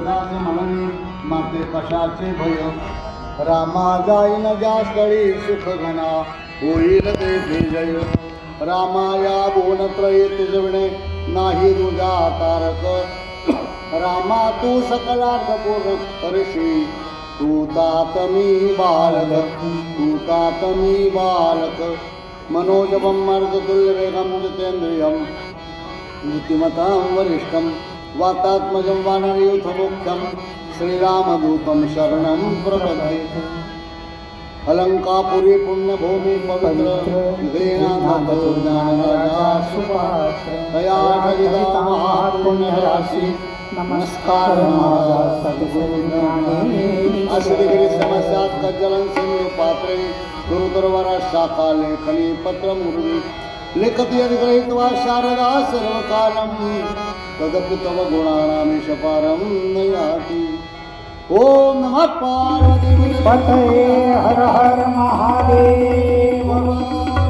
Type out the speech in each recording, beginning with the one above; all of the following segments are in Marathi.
दास म्हणून माते कशाचे भय रामा जाईन ज्या स्थळी सुख घना होईल तेथे जय रामा या भुवनत्रयी तुझविणे नाही तुझा तारक रामा तू सकलार्थ पूर्ण करशी तू तात मी बालक तू तात मी बालक मनोजवं मर्दतुल्यवेगं जितेन्द्रियं बुद्धिमतां वरिष्ठं वातात्मजं वानरयूथमुख्यं श्रीरामदूतं शरणं प्रपद्ये अलंकापुरी पुण्यभूमि पवित्र दया ठगिता महापुण्यराशि नमस्कार अश्वगिरी समस्यात् कज्जलं सिंधु पात्रे गुरुदरवरा शाखा लेखनी पत्र मुर्वी लिखति यदि गृहीत्वा शारदा सर्वकालं तदपि तव गुणानामीश पारं न याति ओम नमः पार्वती पतये हर हर महादेव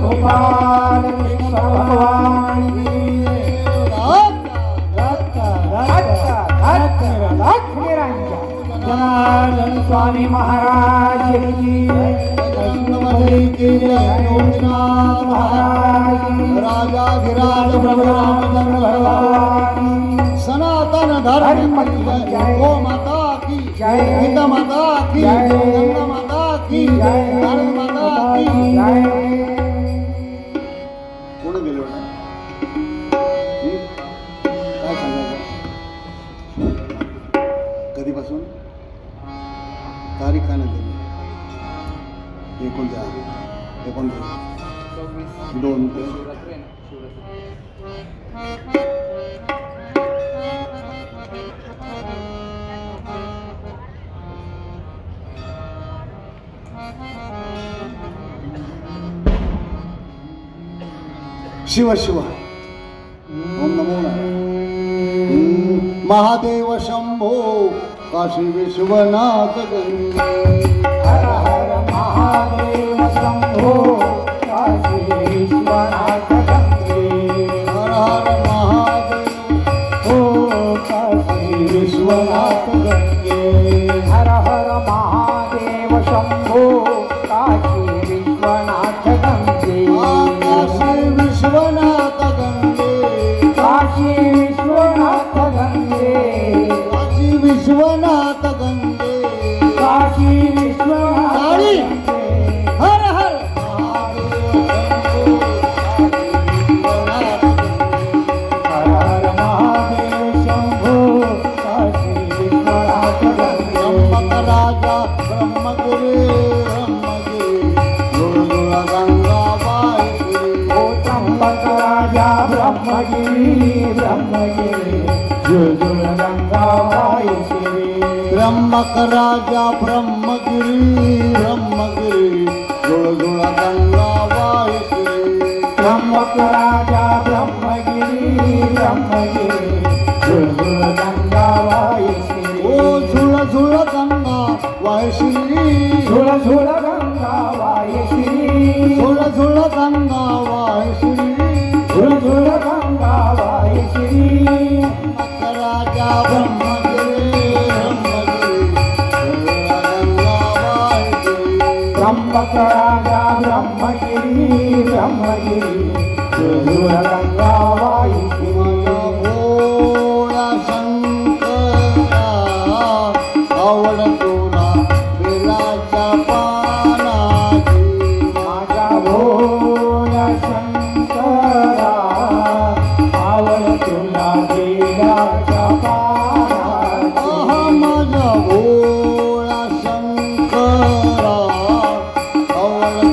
गोपाल कृष्ण भगवान जनार्दन स्वामी महाराज की महाराज राजाधिराज ब्रह्मचंद्र भगवान सनातन धर्म गो माता की गीता माता की गंगा माता की भारत माता की कोण गेलो ना काय सांगायचं कधीपासून तारीख काय नाही 2 ते शिव शिव ओम नमो नारायण महादेव शंभो काशी विश्वनाथ हर हर महादेव शंभो काशी विश्वनाथ हर हर महादेव ओ काशी विश्वनाथ हर हर महादेव शंभो काशी विश्वनाथ काशी विश्वनाथ गंगे काशी विश्वनाथ गंगे काशी विश्वनाथ गंगे काशी विश्वनाथ गंगे हर हर हर हर महादेव शंभो काशी विश्वनाथ गंगे ब्रह्मक राजा ब्रह्मगिरी गुरुगुण गंगा बाई ओ त्र्यंबक राजा ब्रह्मगिरी जुजुल गंगा बाई श्री त्र्यंबक राजा ब्रह्मगिरी गुरुगुण गंगा बाई त्र्यंबक राजा ब्रह्मगिरी जुजुल गंगा बाई श्री ओ झुळ झुळ गंगा वाय श्री झुल झुल गंगा बाई श्री झुळ झुळ गंगा वाय श्री झुल झुल गंगा बाई श्री राजा ब्रह्मगिरी गंगा बाई त्र्यंबक राजा ब्रह्मगिरी जुजुल गंगा बाई श्री भोळा शंकरा आवड तुला बेलाच्या पानाची माझा भोळा शंकरा आवड तुला बेलाच्या पानाची माझा भोळा शंकरा आवड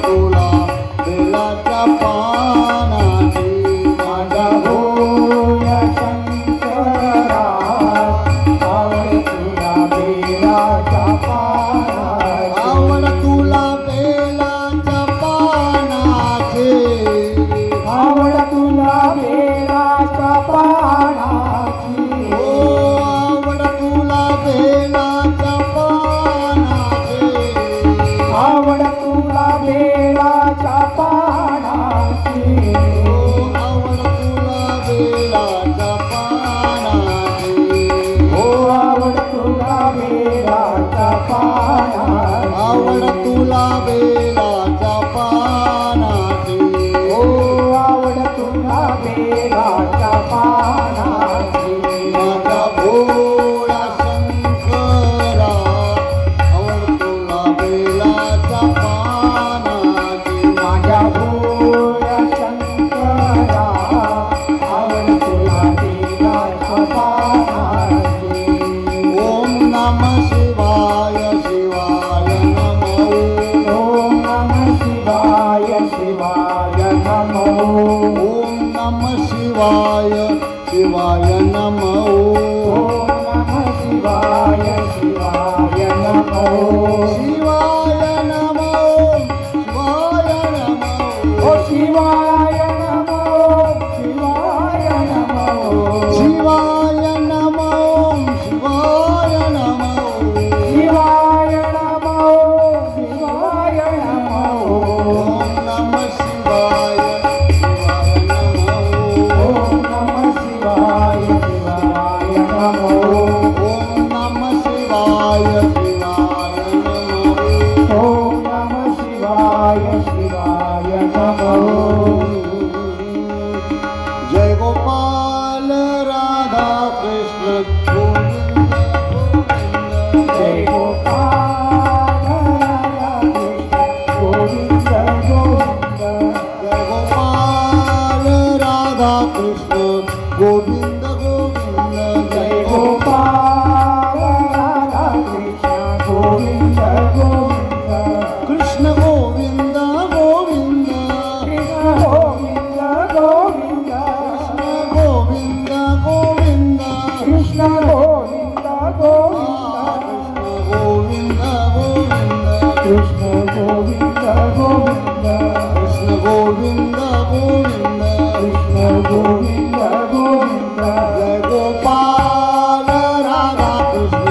बेलाच्या पानाची हो आवड तुला बेलाच्या पानाची माझ्या भोळ्या शंकरा आवड तुला बेलाच्या पानाची माझ्या भोळ्या शंकरा आवड तुला बेलाच्या पानाची ओम नमः शिवाय शिवाय नमो ओम नमः शिवाय शिवाय नमो ओम नमः शिवाय शिवाय नमो ओम नमः शिवाय शिवाय नमो शिवाय नमो शिवाय नमो ओ शिवाय नमो शिवाय नमो शिवाय नमो शिवाय नमो शिवाय नमो शिवाय नमो ओम नमः शिवाय शिवाय नमो ओम नमः शिवाय शिवाय नमो ओम नमः शिवाय शिवाय नमो ओम नमः शिवाय शिवाय नमो जय गोपाल राधा कृष्ण गोविंद गोविंद जय गोपाल राधा कृष्ण गोविंद गोविंद जय गोपाल राधा कृष्ण गोविंद गोविंद जय गोपाल राधा कृष्ण गोविंद गोविंद कृष्ण गोविंद गोविंद कृष्ण गोविंद गोविंद गोविंद गोविंद कृष्ण गोविंद गोविंद गोविंद गोविंद कृष्ण गोविंद गोविंद कृष्ण गोविंद गोविंद कृष्ण गोविंद गोविंद जय गोपाल राधा कृष्ण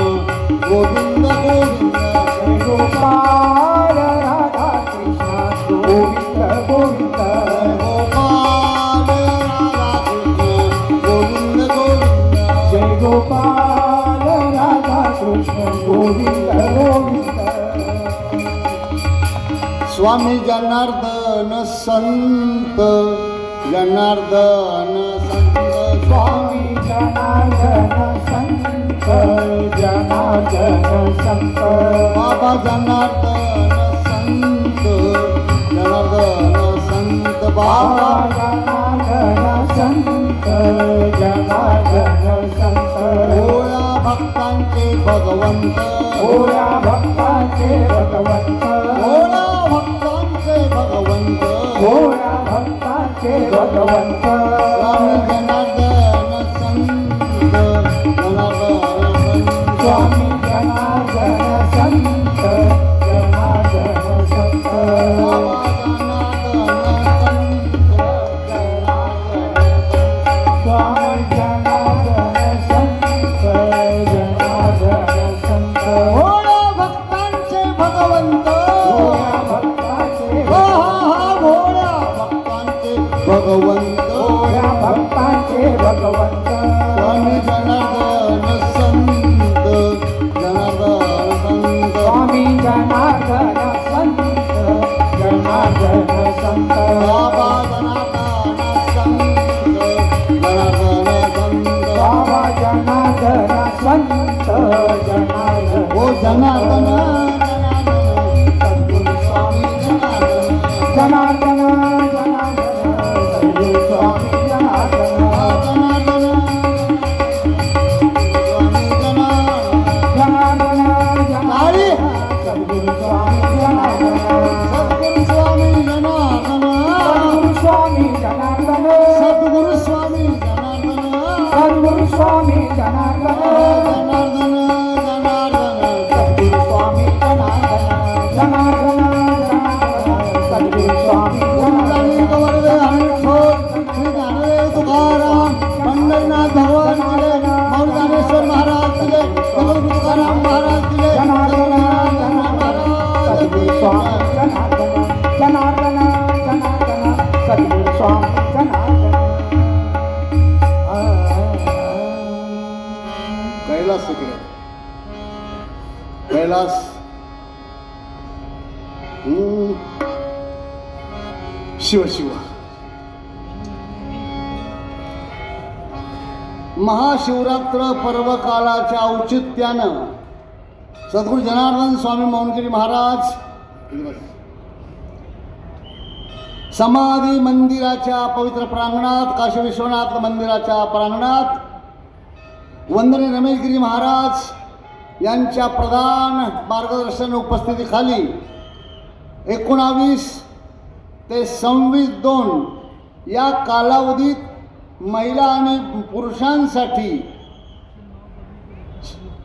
गोविंद गोविंद जय गोपाल राधा कृष्ण गोविंद गोविंद जय गोपाल राधा कृष्ण गोविंद गोविंद जय गोपाल राधा कृष्ण गोविंद गोविंद स्वामी जनार्दन संत जनार्दन संत स्वामी जनार्दन संत जनार्दन संत बाबा जनार्दन संत जनार्दन संत बाबा बाबा जनार्दन संत जनार्दन संत भोळ्या भक्तांचे भगवंत भोळ्या भक्ताचे भगवंत भोळ्या भक्तांचे भगवंत भोळ्या भक्ताचे भगवंत स्वामी जनार्दन संत जनार्दन संत स्वामी जनार्दन संत जनार्दन संत बाबा जनार्दन संत जनार्दन स्वामी जनार्दन संत जनार्दन संत भोळ्या भक्तांचे भगवंत भोळ्या भक्ताचे भोळ्या भक्तांचे भगवंत भोळ्या भक्ताचे भगवंत स्वामी जनार्दन संत जनार्दन संत स्वामी जनार्दन संत जनार्दन संत बाबा जनार्दन संत जनार्दन संत बाबा जनार्दन संत जनार्दन ओ जनार्दन सद्गुरु स्वामी जनार्दन जनार्दन जनार्दन सद्गुरु स्वामी जनार्दन जनार्दन स्वामी जनार्दन जनार्दन हरी. जनार्दन सद्गुरु स्वामी जनार्दन सद्गुरु स्वामी जनार्दन सद्गुरु स्वामी जनार्दन सद्गुरु स्वामी जनार्दन सद्गुरु स्वामी जनार्दन जनार्दन जनार्दन सद्गुरु स्वामी जनार्दन जनार्दन जनार्दन सद्गुरु स्वामी ओंकारी जनार्दन गवळवे हरिठोर श्री ज्ञानदेव तुकाराम पंढरीनाथ भगवान किले मौल ज्ञानेश्वर महाराज किले जगद्गुरु तुकाराम महाराज किले जनार्दन महाराज सद्गुरु स्वामी जनार्दन जनार्दन जनार्दन सद्गुरु स्वामी जनार्दन कैलास इकडे कैलास शिव शिव. महाशिवरात्र पर्व कालाच्या औचित्यानं सद्गुरू जनार्दन स्वामी मौनगिरी महाराज समाधी मंदिराच्या पवित्र प्रांगणात, काशी विश्वनाथ मंदिराच्या प्रांगणात वंदनीय रमेशगिरी महाराज यांच्या प्रधान मार्गदर्शन उपस्थितीखाली 19 ते 26/2 या कालावधीत महिला आणि पुरुषांसाठी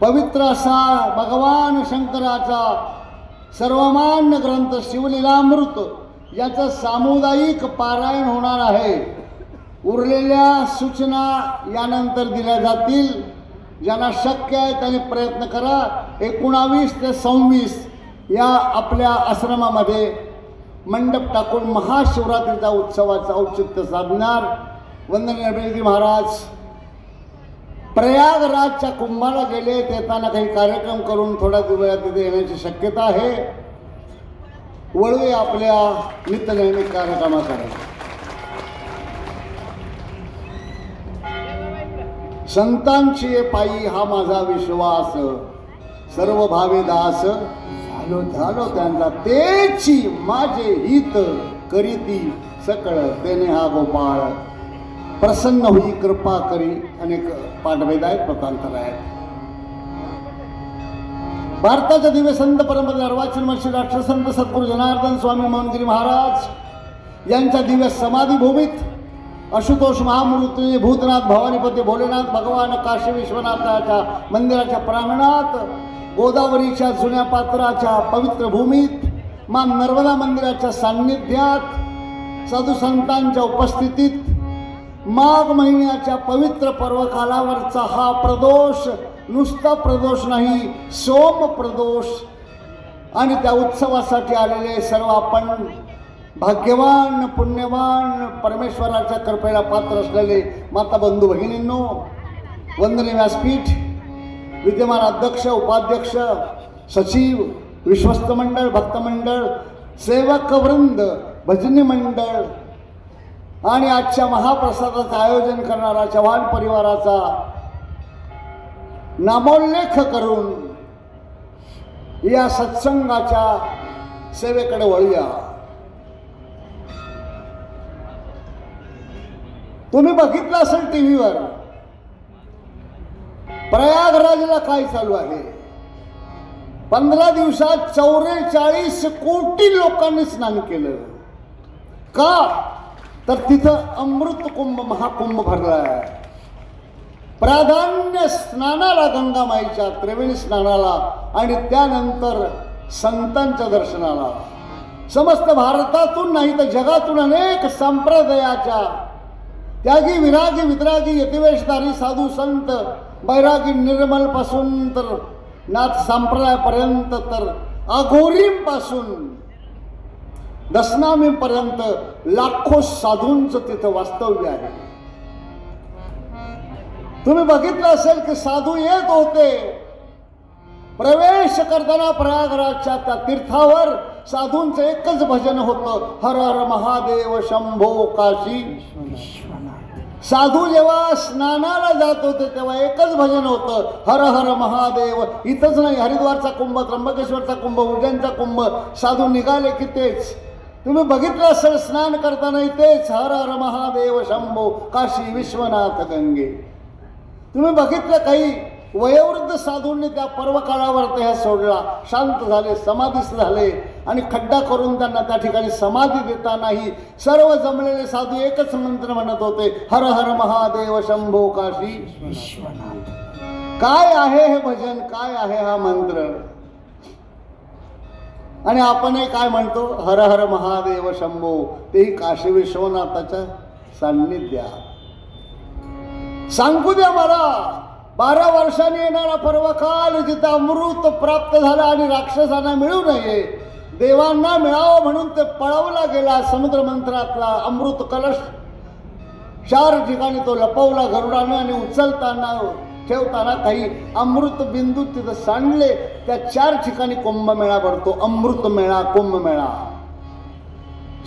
पवित्र असा भगवान शंकराचा सर्वमान्य ग्रंथ शिवलीलामृत याचं सामुदायिक पारायण होणार आहे. उरलेल्या सूचना यानंतर दिल्या जातील. ज्यांना शक्य आहे त्यांनी प्रयत्न करा. 19 ते 26 या आपल्या आश्रमामध्ये मंडप टाकून महाशिवरात्रीचा उत्सवाचं औचित्य साधणार. वंदनीय रमेशगिरी महाराज प्रयागराजच्या कुंभाला गेले. येताना काही कार्यक्रम करून थोड्या वेळात तिथे येण्याची शक्यता आहे. वळूया आपल्या नित्यनैमिक कार्यक्रमाकडे. संतांची पायी हा माझा विश्वास, सर्व भावे दास झालो त्यांचा, तेची माझे हित करीती सकळ, तेने हा गोपाळ प्रसन्न होई कृपा करी. अनेक पाठभेद आहेत, प्रतांतर आहेत. भारताच्या दिव्य संत परंपरेत अर्वाचीन महर्षी राष्ट्रसंत सद्गुरू जनार्दन स्वामी मौनगिरी महाराज यांच्या दिव्य समाधी भूमीत आशुतोष महामृत्यूंजय भूतनाथ भवानीपती भोलेनाथ भगवान काशी विश्वनाथाच्या मंदिराच्या प्रांगणात, गोदावरीच्या जुन्या पात्राच्या पवित्र भूमीत, मां नर्मदा मंदिराच्या सान्निध्यात, साधू संतांच्या उपस्थितीत माघ महिन्याच्या पवित्र पर्वकालावरचा हा प्रदोष नुसता प्रदोष नाही, सोम प्रदोष. आणि त्या उत्सवासाठी आलेले सर्व आपण भाग्यवान पुण्यवान परमेश्वराच्या कृपेला पात्र असलेले माता बंधू भगिनींनो, वंदनीय व्यासपीठ, विद्यमान अध्यक्ष उपाध्यक्ष सचिव, विश्वस्त मंडळ, भक्त मंडळ, सेवक वृंद, भजनी मंडळ आणि आजच्या महाप्रसादाचं आयोजन करणारा चव्हाण परिवाराचा नामोल्लेख करून या सत्संगाच्या सेवेकडे वळूया. तुम्ही बघितलं असेल टीव्हीवर प्रयागराजला काय चालू आहे. 15 दिवसात 44 कोटी लोकांनी स्नान केलं. का तर तिथं अमृत कुंभ महाकुंभ भरला आहे. प्राधान्य स्नानाला, गंगामाईच्या त्रिवेणी स्नानाला आणि त्यानंतर संतांच्या दर्शनाला. समस्त भारतातून नाही तर जगातून अनेक संप्रदायाच्या त्यागी विरागी वितरागी यतिवेशधारी साधू संत, बैरागी निर्मल पासून तर नाथ संप्रदायापर्यंत तर अघोरींपासून दशनामीपर्यंत लाखो साधूंचं तिथं वास्तव्य आहे. तुम्ही बघितलं असेल की साधू येत होते. प्रवेश करताना प्रयागराजच्या त्या तीर्थावर साधूंचं एकच भजन होतं, हर हर महादेव शंभो काशी. साधू जेव्हा स्नानाला जात होते तेव्हा एकच भजन होतं, हर हर महादेव. इथंच नाही, हरिद्वारचा कुंभ, त्र्यंबकेश्वरचा कुंभ, उज्जैनचा कुंभ, साधू निघाले की तेच. तुम्ही बघितलं असेल स्नान करताना तेच, हर हर महादेव शंभो काशी विश्वनाथ गंगे. तुम्ही बघितलं काही वयोवृद्ध साधूंनी त्या पर्वकाळावर त्या सोडला, शांत झाले, समाधीस्थ झाले आणि खड्डा करून त्यांना त्या ठिकाणी समाधी देतानाही सर्व जमलेले साधू एकच मंत्र म्हणत होते, हर हर महादेव शंभो काशी विश्वनाथ. काय आहे हे भजन, काय आहे हा मंत्र. आणि आपणही काय म्हणतो, हर हर महादेव शंभो, तेही काशी विश्वनाथाच्या सान्निध्यात. सांगू द्या मला, 12 वर्षांनी येणारा पर्वकाल जिथं अमृत प्राप्त झाला आणि राक्षसांना मिळू नये, देवांना मिळावं म्हणून ते पळवला गेला. समुद्र मंत्रातला अमृत कलश 4 ठिकाणी तो लपवला गरुडाने आणि उचलताना ठेवताना काही अमृत बिंदू तिथं सांडले. त्या 4 ठिकाणी कुंभमेळा भरतो. अमृतमेळा, कुंभमेळा.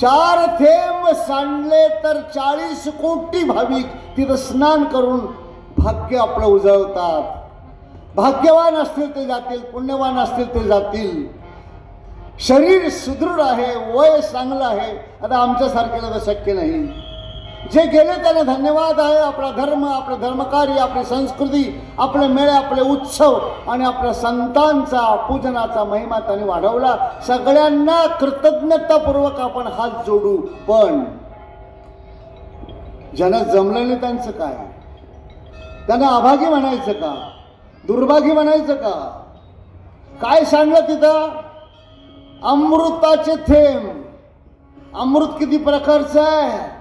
4 थेंब सांडले तर 40 कोटी भाविक तिथं स्नान करून भाग्य आपलं उजळतात. भाग्यवान असतील ते जातील, पुण्यवान असतील ते जातील. शरीर सुदृढ आहे, वय चांगलं आहे. आता आमच्यासारख्याला तर शक्य नाही. जे गेले त्यांना धन्यवाद आहे. आपला धर्म, आपलं धर्मकार्य, आपली संस्कृती, आपले मेळे, आपले उत्सव आणि आपल्या संतांचा पूजनाचा महिमा त्यांनी वाढवला. सगळ्यांना कृतज्ञतापूर्वक आपण हात जोडू. पण ज्यांना जमलं नाही त्यांचं काय? त्यांना अभागी म्हणायचं का? दुर्भागी म्हणायचं का? काय सांगलं तिथं? अमृताचे थेंब. अमृत किती प्रकारचं आहे?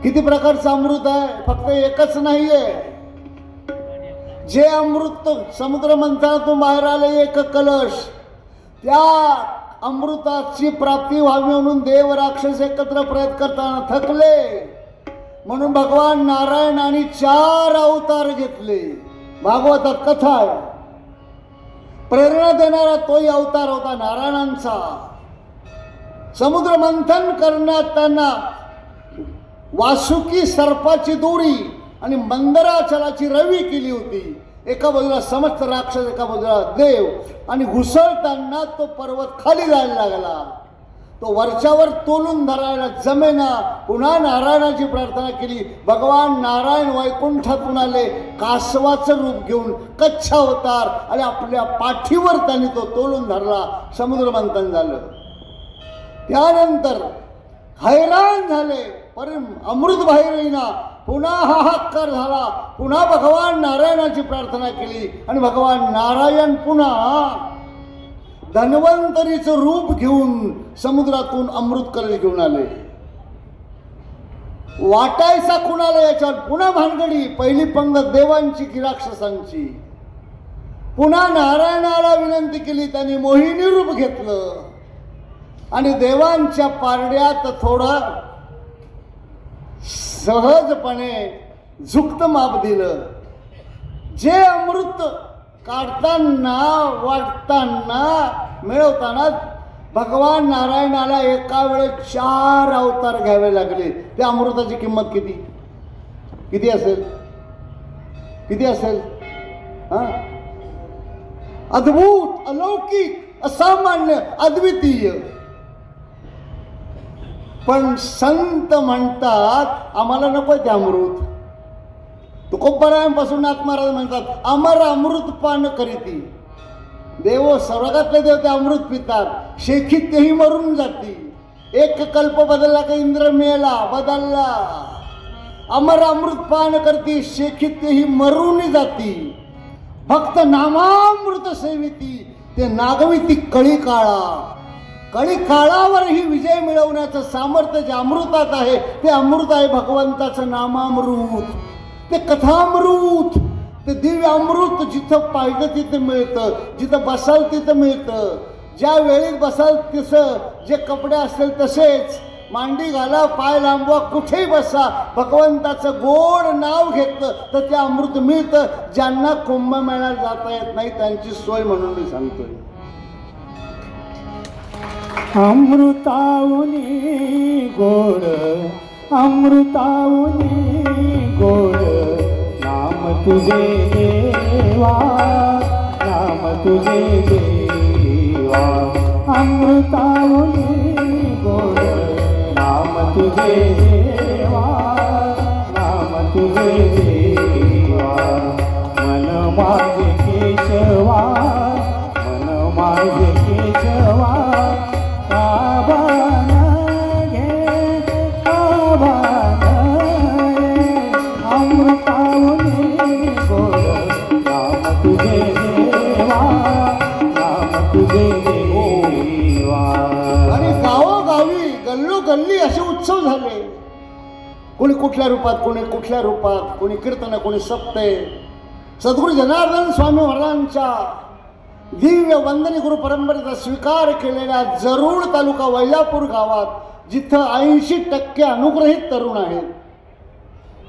किती प्रकारचं अमृत आहे? फक्त एकच नाहीये. जे अमृत समुद्र मंथनातून बाहेर आले, एक कलश, त्या अमृताची प्राप्ती व्हावी म्हणून देव राक्षस एकत्र प्रयत्न करताना थकले. म्हणून भगवान नारायणाने 4 अवतार घेतले. भागवतात कथा आहे. प्रेरणा देणारा तोही अवतार होता नारायणांचा. समुद्र मंथन करण्यात त्यांना वासुकी सर्पाची दोरी आणि मंदराचलाची रवी केली होती. एका बाजूला समस्त राक्षस, एका बाजूला देव. आणि घुसळताना तो पर्वत खाली जायला लागला. तो वरच्यावर तोलून धरायला जमेना. पुन्हा नारायणाची प्रार्थना केली. भगवान नारायण वैकुंठातून आले, कासवाचं रूप घेऊन, कच्छ अवतार, आणि आपल्या पाठीवर त्यांनी तो तोलून धरला. समुद्र मंथन झालं. त्यानंतर हैराण झाले, पर अमृत बाहेर येईना. पुन्हा हाहाकार झाला. पुन्हा भगवान नारायणाची प्रार्थना केली आणि भगवान नारायण पुन्हा धन्वंतरीचं रूप घेऊन समुद्रातून अमृत कलश घेऊन आले. वाटायचा कुणाला याच्यावर? पुन्हा भानगडी. पहिली पंगत देवांची की राक्षसांची? पुन्हा नारायणाला विनंती केली. त्यांनी मोहिनी रूप घेतलं आणि देवांच्या पारड्यात थोडा सहजपणे झुकतं माप दिलं. जे अमृत काढताना, वाटताना, मिळवताना भगवान नारायणाला एका वेळेस 4 अवतार घ्यावे लागले. त्या अमृताची किंमत किती किती असेल? किती असेल? अद्भुत, अलौकिक, असामान्य, अद्वितीय. पण संत म्हणतात आम्हाला नको ते अमृत. तुकोबारायांपासून नाथ महाराज म्हणतात अमर अमृत पान करीती. देव स्वर्गातले देव ते अमृत पितात. शेखीत तेही मरून जाती. एक कल्प बदलला का इंद्र मेला, बदलला. अमर अमृत पान करती, शेखीत तेही मरून जाती. भक्त नामामृत सेविती, ते नागविती कळी काळा. कळी काळावरही विजय मिळवण्याचं सामर्थ्य जे अमृतात आहे, ते अमृत आहे भगवंताचं नामामृत, ते कथामृत, ते दिव्य अमृत. जिथं पाहिजे तिथं मिळतं, जिथं बसाल तिथं मिळतं. ज्या वेळेत बसाल तिथं, जे कपडे असतील तसेच, मांडी घाला, पाय लांबवा, कुठेही बसा, भगवंताचं गोड नाव घेतलं तर ते अमृत मिळतं. ज्यांना कुंभमेळ्यात जाता येत नाही त्यांची सोय म्हणून मी सांगतोय. अमृताऊनी गोड, अमृताऊनी गोड, नाम तुझे देवा, नाम तुझे देवा. अमृताऊनी गोड, नाम तुझे देवा, नाम तुझे देवा. मन माझे केशवा, मन माझे केशवा, गल्ली असे उत्सव झाले. कोणी कुठल्या रूपात, कोणी कुठल्या रूपात, कोणी कीर्तन, कोणी सप्ते. सद्गुरू जनार्दन स्वामी महाराजांच्या दिव्य वंदनी गुरु परंपरेचा स्वीकार केलेल्या जरूळ तालुका वैलापूर गावात, जिथं 80% अनुग्रहित तरुण आहेत,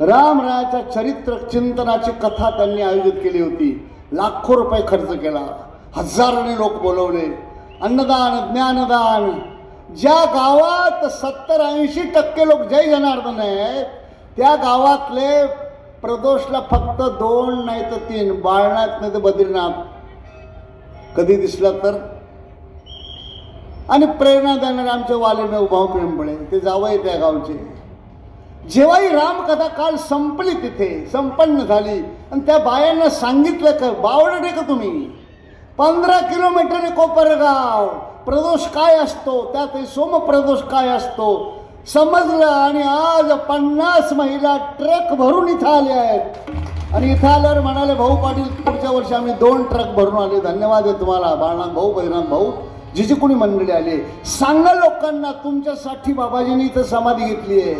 रामरायाच्या चरित्र चिंतनाची कथा त्यांनी आयोजित केली होती. लाखो रुपये खर्च केला, हजारांनी लोक बोलवले, अन्नदान ज्ञानदान. ज्या गावात 70-80% लोक जय जनार्दन आहेत त्या गावातले प्रदोषला फक्त 2 नाही तर 3 बाळनाथ नाही तर बद्रीनाथ कधी दिसला तर. आणि प्रेरणा देणारे आमचे वाले भाऊ पिंपळे ते जावई त्या गावचे. जेव्हाही रामकथा काल संपली तिथे संपन्न झाली आणि त्या बायांना सांगितलं का बावडे का तुम्ही 15 किलोमीटर कोपरगाव प्रदोष काय असतो त्यात सोमप्रदोष काय असतो समजलं. आणि आज 50 महिला ट्रक भरून इथं आल्या आहेत. आणि इथं आल्यावर म्हणाले भाऊ पाटील पुढच्या वर्षी आम्ही 2 ट्रक भरून आले. धन्यवाद आहे तुम्हाला बाळनाथ भाऊ बहिनाथ भाऊ जी जी कोणी मंडळी आले. सांगा लोकांना तुमच्यासाठी बाबाजींनी इथं समाधी घेतली आहे.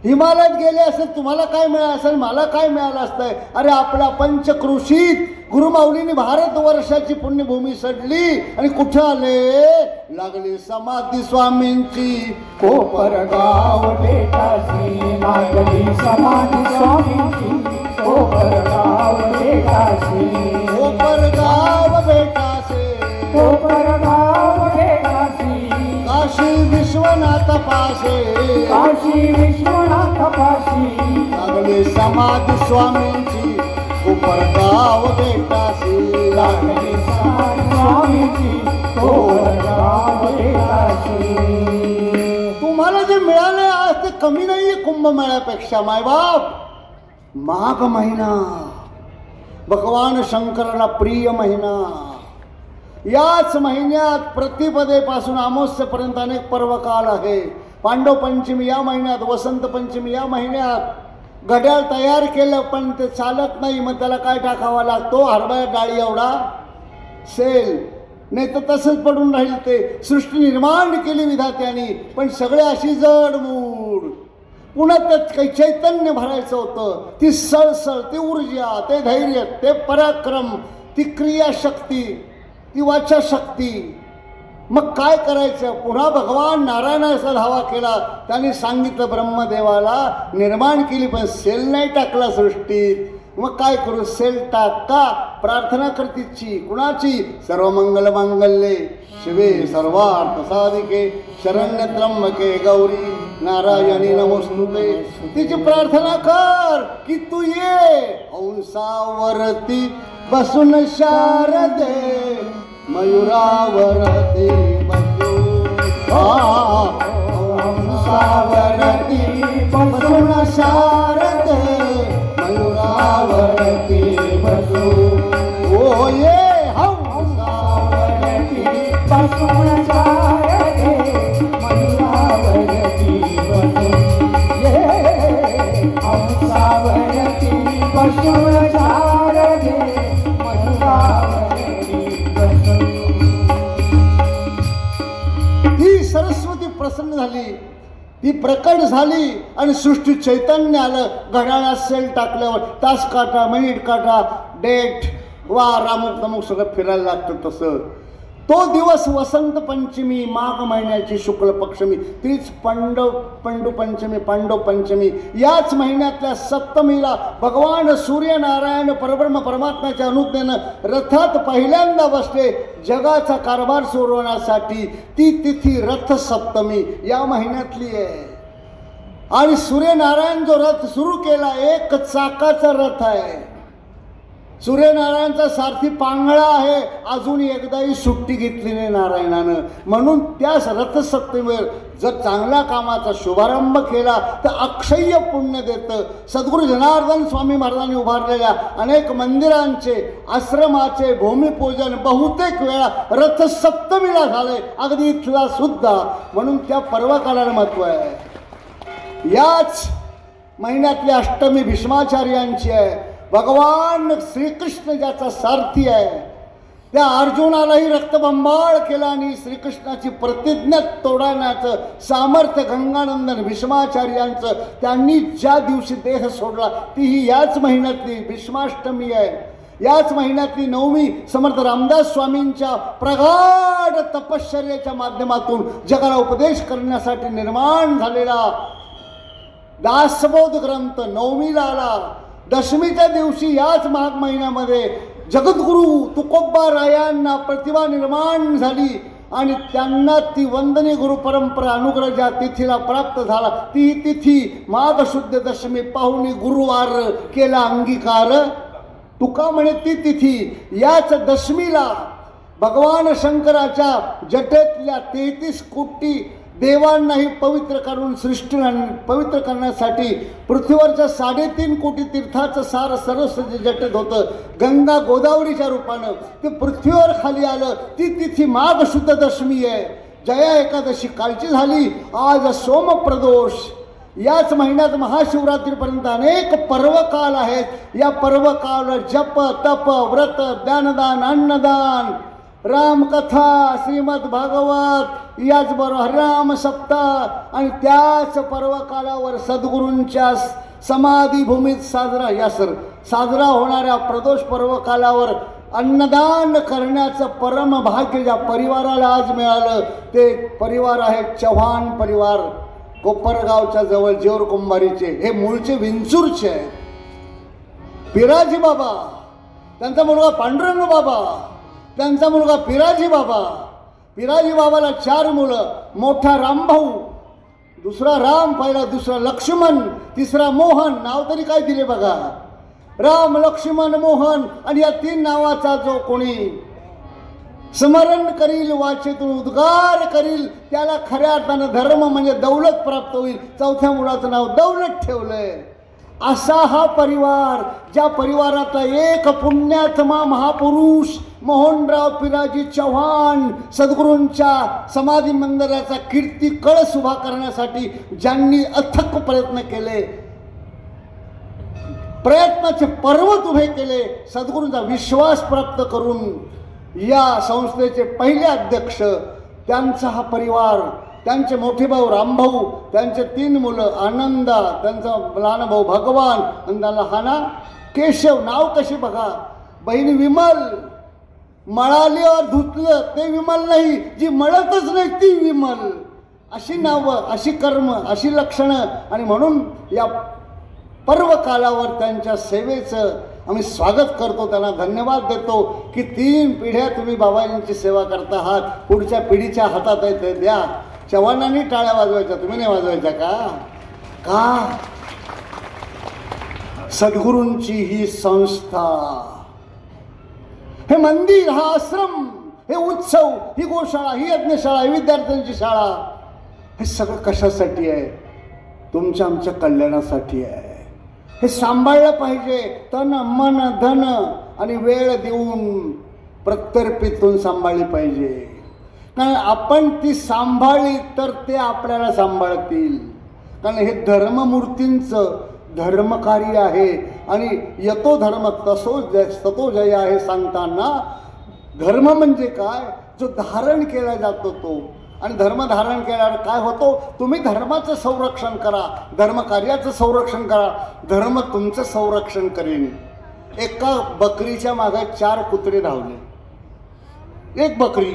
हिमालयात गेले असेल तुम्हाला काय मिळालं असेल मला काय मिळालं असतंय. अरे आपल्या पंचक्रोशीत गुरुमाऊलींनी भारतवर्षाची पुण्यभूमी सडली आणि कुठं आले लागली समाधी स्वामींची. कोपरगाव बेटासी लागली समाधी स्वामींची. कोपरगाव बेटासी कोपरगाव बेटासे कोपरगाव बेटासी काशी विश्वनाथ पाशे काशी विश्वनाथ पाशी लागली समाधी स्वामींची. कोपरगाव बेटासी लागली समाधी स्वामींची. कोपरगाव बेटासी तुम्हाला जे मिळाले आज ते कमी नाहीये कुंभमेळ्यापेक्षा. मायबाप माघ महिना भगवान शंकराला प्रिय महिना. याच महिन्यात प्रतिपदेपासून अमावस्येपर्यंत अनेक पर्वकाल आहे. पांडव पंचमी या महिन्यात, वसंत पंचमी या महिन्यात. घड्याळ तयार केलं पण ते चालत नाही. मग त्याला काय टाकावा लागतो हरभरा डाळी एवढा सेल नाही तर तसंच पडून राहील. ते सृष्टी निर्माण केली विधात्याने पण सगळे अशी जडमूड. पुन्हा त्यात काही चैतन्य भरायचं होतं. ती सळसळ ती ऊर्जा ते धैर्य ते पराक्रम ती क्रियाशक्ती ती वाचाशक्ती. मग काय करायचं पुन्हा भगवान नारायणाचा धावा केला. त्यांनी सांगितलं ब्रह्मदेवाला निर्माण केली पण सेल नाही टाकला सृष्टीत. मग काय करू सेल टाका प्रार्थना करतीची कुणाची सर्वमंगल मांगल्ये शिवे सर्वार्थ साधिके शरण्य त्र्यंबके गौरी नारायणी नमोस्तुते. तिची प्रार्थना कर की तू ये हंसावरती बसून शारदे मयुरावरती बसू. हंसावरती बसून शारदे मयुरावरती बसू. ओ ये हंसावरती बसून शारदे मयुरावरती बसू. ये हंसावरती बसून शारदे मयुरावरती बसू. ही सरस्वती प्रसन्न झाली ती प्रकट झाली आणि सृष्टी चैतन्य आलं. घड्याळात सेल टाकल्यावर तास काटा मिनिट काटा डेट वा रामुक तमुक सगळं फिरायला लागतं. तसं तो दिवस वसंत पंचमी माघ महिन्याची शुक्ल पक्षमी तीच पांडव पंचमी. याच महिन्यातल्या सप्तमीला भगवान सूर्यनारायण परब्रह्म परमात्म्याच्या अनुज्ञेनं रथात पहिल्यांदा बसले जगाचा कारभार सोडवण्यासाठी. ती तिथी रथ सप्तमी या महिन्यातली आहे. आणि सूर्यनारायण जो रथ सुरू केला 1 चाकाचा रथ आहे. सूर्यनारायणचा सारथी पांगळा आहे. अजून एकदाही सुट्टी घेतली नाही नारायणानं. म्हणून त्याच रथसप्तमीवर जर चांगल्या कामाचा शुभारंभ केला तर अक्षय्य पुण्य देतं. सद्गुरू जनार्दन स्वामी महाराजांनी उभारलेल्या अनेक मंदिरांचे आश्रमाचे भूमिपूजन बहुतेक वेळा रथसप्तमीला झालंय अगदी इथला सुद्धा. म्हणून त्या पर्वकालाला महत्त्व आहे. याच महिन्यातली अष्टमी भीष्माचार्यांची आहे. भगवान श्रीकृष्ण ज्याचा सारथी आहे त्या अर्जुनालाही रक्तबंबाळ केला आणि श्रीकृष्णाची प्रतिज्ञा तोडण्याचं सामर्थ्य गंगानंदन भीष्माचार्यांचं. त्यांनी ज्या दिवशी देह सोडला तीही याच महिन्यातली भीष्माष्टमी आहे. याच महिन्यातली नवमी समर्थ रामदास स्वामींच्या प्रगाढ तपश्चर्याच्या माध्यमातून जगाला उपदेश करण्यासाठी निर्माण झालेला दासबोध ग्रंथ नवमीला आला. दशमीच्या दिवशी याच माघ महिन्यामध्ये जगद्गुरु तुकोबा रायांना प्रतिभा निर्माण झाली आणि त्यांना ती वंदनीय गुरु परंपरा अनुग्रह ज्या तिथीला प्राप्त झाला ती तिथी माघ शुद्ध दशमी पाहुणी गुरुवार केला अंगीकार. तुका म्हणे ती तिथी याच दशमीला भगवान शंकराच्या जटेतल्या 33 कोटी देवांनाही पवित्र करून सृष्टी पवित्र करण्यासाठी पृथ्वीवरच्या 3.5 कोटी तीर्थाचं सार सरस्वती जटेत होतं. गंगा गोदावरीच्या रूपानं ते पृथ्वीवर खाली आलं. ती तिथी माघ शुद्ध दशमी आहे. जया एकादशी कालची झाली. आज सोमप्रदोष. याच महिन्यात महाशिवरात्रीपर्यंत अनेक पर्वकाल आहेत. या पर्वकाल जप तप व्रत ज्ञानदान अन्नदान रामकथा श्रीमद भागवत याचबरोबर हरिनाम सप्ताह आणि त्याच पर्वकालावर सद्गुरूंच्या समाधीभूमीत साजरा होणाऱ्या प्रदोष पर्वकालावर अन्नदान करण्याचं परम भाग्य ज्या परिवाराला आज मिळालं ते परिवार आहे चव्हाण परिवार. कोपरगावच्या जवळ जेऊर कुंभारीचे. हे मूळचे विंचूरचे आहेत. पिराजी बाबा, त्यांचा मुलगा पांडुरंग बाबा, त्यांचा मुलगा पिराजी बाबा. पिराजी बाबाला 4 मुलं. मोठा रामभाऊ, दुसरा राम, पहिला दुसरा लक्ष्मण, तिसरा मोहन. नाव तरी काय दिले बघा. राम लक्ष्मण मोहन. आणि या 3 नावाचा जो कोणी स्मरण करील वाचेतून उद्गार करील त्याला खऱ्या अर्थानं धर्म म्हणजे दौलत प्राप्त होईल. 4थ्या मुलाचं नाव दौलत ठेवलंय. असा हा परिवार, ज्या परिवारातला एक पुण्यात्मा महापुरुष मोहनराव पिराजी चव्हाण सद्गुरूंच्या समाधी मंदिराचा कीर्ती कळस उभा करण्यासाठी ज्यांनी अथक प्रयत्न केले, प्रयत्नाचे पर्वत उभे केले, सद्गुरूंचा विश्वास प्राप्त करून या संस्थेचे पहिले अध्यक्ष त्यांचा हा परिवार. त्यांचे मोठे भाऊ रामभाऊ, त्यांचे 3 मुलं आनंदा, त्यांचा लहान भाऊ भगवान आणि त्याला लहाना केशव. नाव कशी बघा. बहिणी विमल. मळाल्यावर धुतलं ते विमल नाही, जी मळतच नाही ती विमल. अशी नावं, अशी कर्म, अशी लक्षणं. आणि म्हणून या पर्व कालावर त्यांच्या सेवेचं आम्ही स्वागत करतो, त्यांना धन्यवाद देतो की 3 पिढ्या तुम्ही बाबाजींची सेवा करता आहात. पुढच्या पिढीच्या हातात आहे ते द्या. चव्हाणांनी टाळ्या वाजवायच्या, तुम्ही नाही वाजवायच्या का? सद्गुरूंची ही संस्था, हे मंदिर, हा आश्रम, हे उत्सव, ही गोशाळा, ही यज्ञशाळा, ही विद्यार्थ्यांची शाळा, हे सगळं कशासाठी आहे? तुमच्या आमच्या कल्याणासाठी आहे. हे सांभाळलं पाहिजे. तन मन धन आणि वेळ देऊन प्रत्यर्पितून सांभाळली पाहिजे. कारण आपण ती सांभाळली तर ते आपल्याला सांभाळतील. कारण हे धर्ममूर्तींचं धर्मकार्य आहे. आणि यतो धर्म ततो जय आहे सांगताना धर्म म्हणजे काय? जो धारण केला जातो तो. आणि धर्म धारण केल्यावर काय होतो? तुम्ही धर्माचं संरक्षण करा, धर्मकार्याचं संरक्षण करा, धर्म तुमचं संरक्षण करेन. एका बकरीच्या मागे 4 कुत्रे धावले. एक बकरी.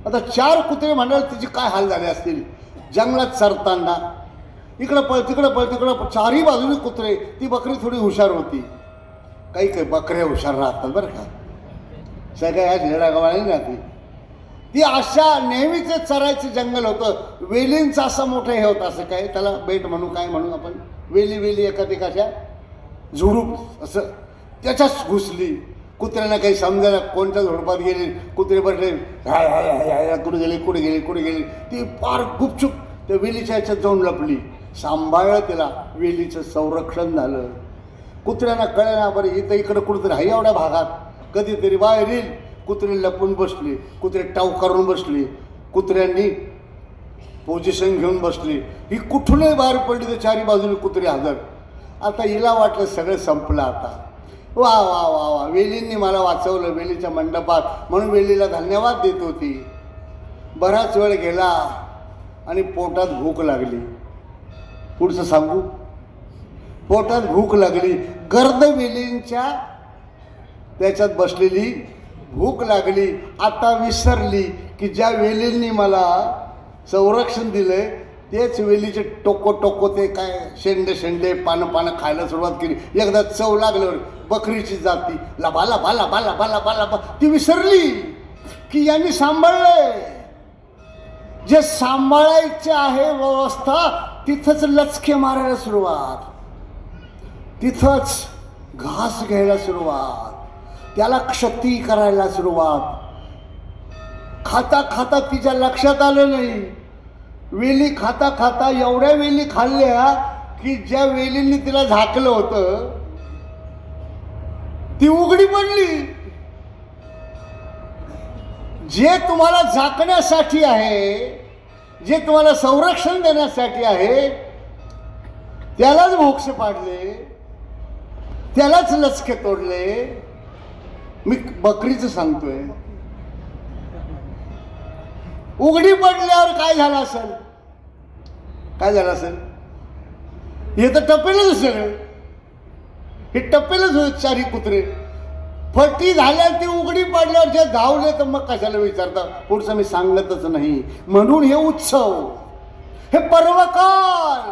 आता 4 कुत्रे म्हणाल तिचे काय हाल झाले असतील. जंगलात चरताना इकडं पळ तिकडं पळ तिकडं, 4ही बाजूने कुत्रे. ती बकरी थोडी हुशार होती. काही काही बकऱ्या हुशार राहतात बरं का, सगळ्या ह्या झेडागावाला राहते. ती अशा नेहमीच चरायचं जंगल होतं. वेलींचं असं मोठं हे होतं, असं काय त्याला बेट म्हणू काय म्हणू आपण, वेली एकाधिकाच्या झुडूप असं त्याच्याच घुसली. कुत्र्यांना काही समजायला, कोणत्या झुडपात गेली, कुत्रे बसले कुठे गेली. ती फार गुपचूप त्या वेलीच्या ह्याच्यात जाऊन लपली. सांभाळलं तिला, वेलीचं संरक्षण झालं. कुत्र्यांना कळलं बरं इथं इकडं कुठेतरी आहे एवढ्या भागात, कधीतरी बाहेर येईल. कुत्रे लपून बसले, कुत्रे टाव करून बसले, कुत्र्यांनी पोझिशन घेऊन बसली. ही कुठूनही बाहेर पडली तर 4ही बाजूने कुत्रे हजर. आता हिला वाटलं सगळं संपलं आता. वा वा वा वा, वेलींनी मला वाचवलं वेलीच्या मंडपात, म्हणून वेलीला धन्यवाद देत होती. बराच वेळ गेला आणि पोटात भूक लागली. पुढचं सांगू? पोटात भूक लागली. गर्द वेलींच्या त्याच्यात बसलेली भूक लागली. आता विसरली की ज्या वेलींनी मला संरक्षण दिलंय तेच वेलीचे टोको ते काय शेंडे पानं खायला सुरुवात केली. एकदा चव लागल्यावर बकरीची जाती लबा लबा लबा लबा लबा लबा ती विसरली की यांनी सांभाळलंय. जे सांभाळायचे आहे व्यवस्था तिथंच लचके मारायला सुरुवात, तिथंच घास घ्यायला सुरुवात, त्याला क्षती करायला सुरुवात. खाता खाता तिच्या लक्षात आलं नाही. वेली खाता खाता एवढ्या वेली खाल्ल्या की ज्या वेलींनी तिला झाकलं होतं ती उघडी पडली. जे तुम्हाला झाकण्यासाठी आहे, जे तुम्हाला संरक्षण देण्यासाठी आहे त्यालाच मोक्ष पाडले, त्यालाच लचके तोडले. मी बकरीचं सांगतोय. उघडी पडल्यावर काय झालं असेल, काय झालं असेल? हे तर टपेलच असेल, हे टपेलच होत चारी कुत्रे. फटी झाल्या ती उघडी पडल्यावर जे धावले तर मग कशाला विचारता, पुढचं मी सांगतच नाही. म्हणून हे उत्सव, हे पर्वकाल,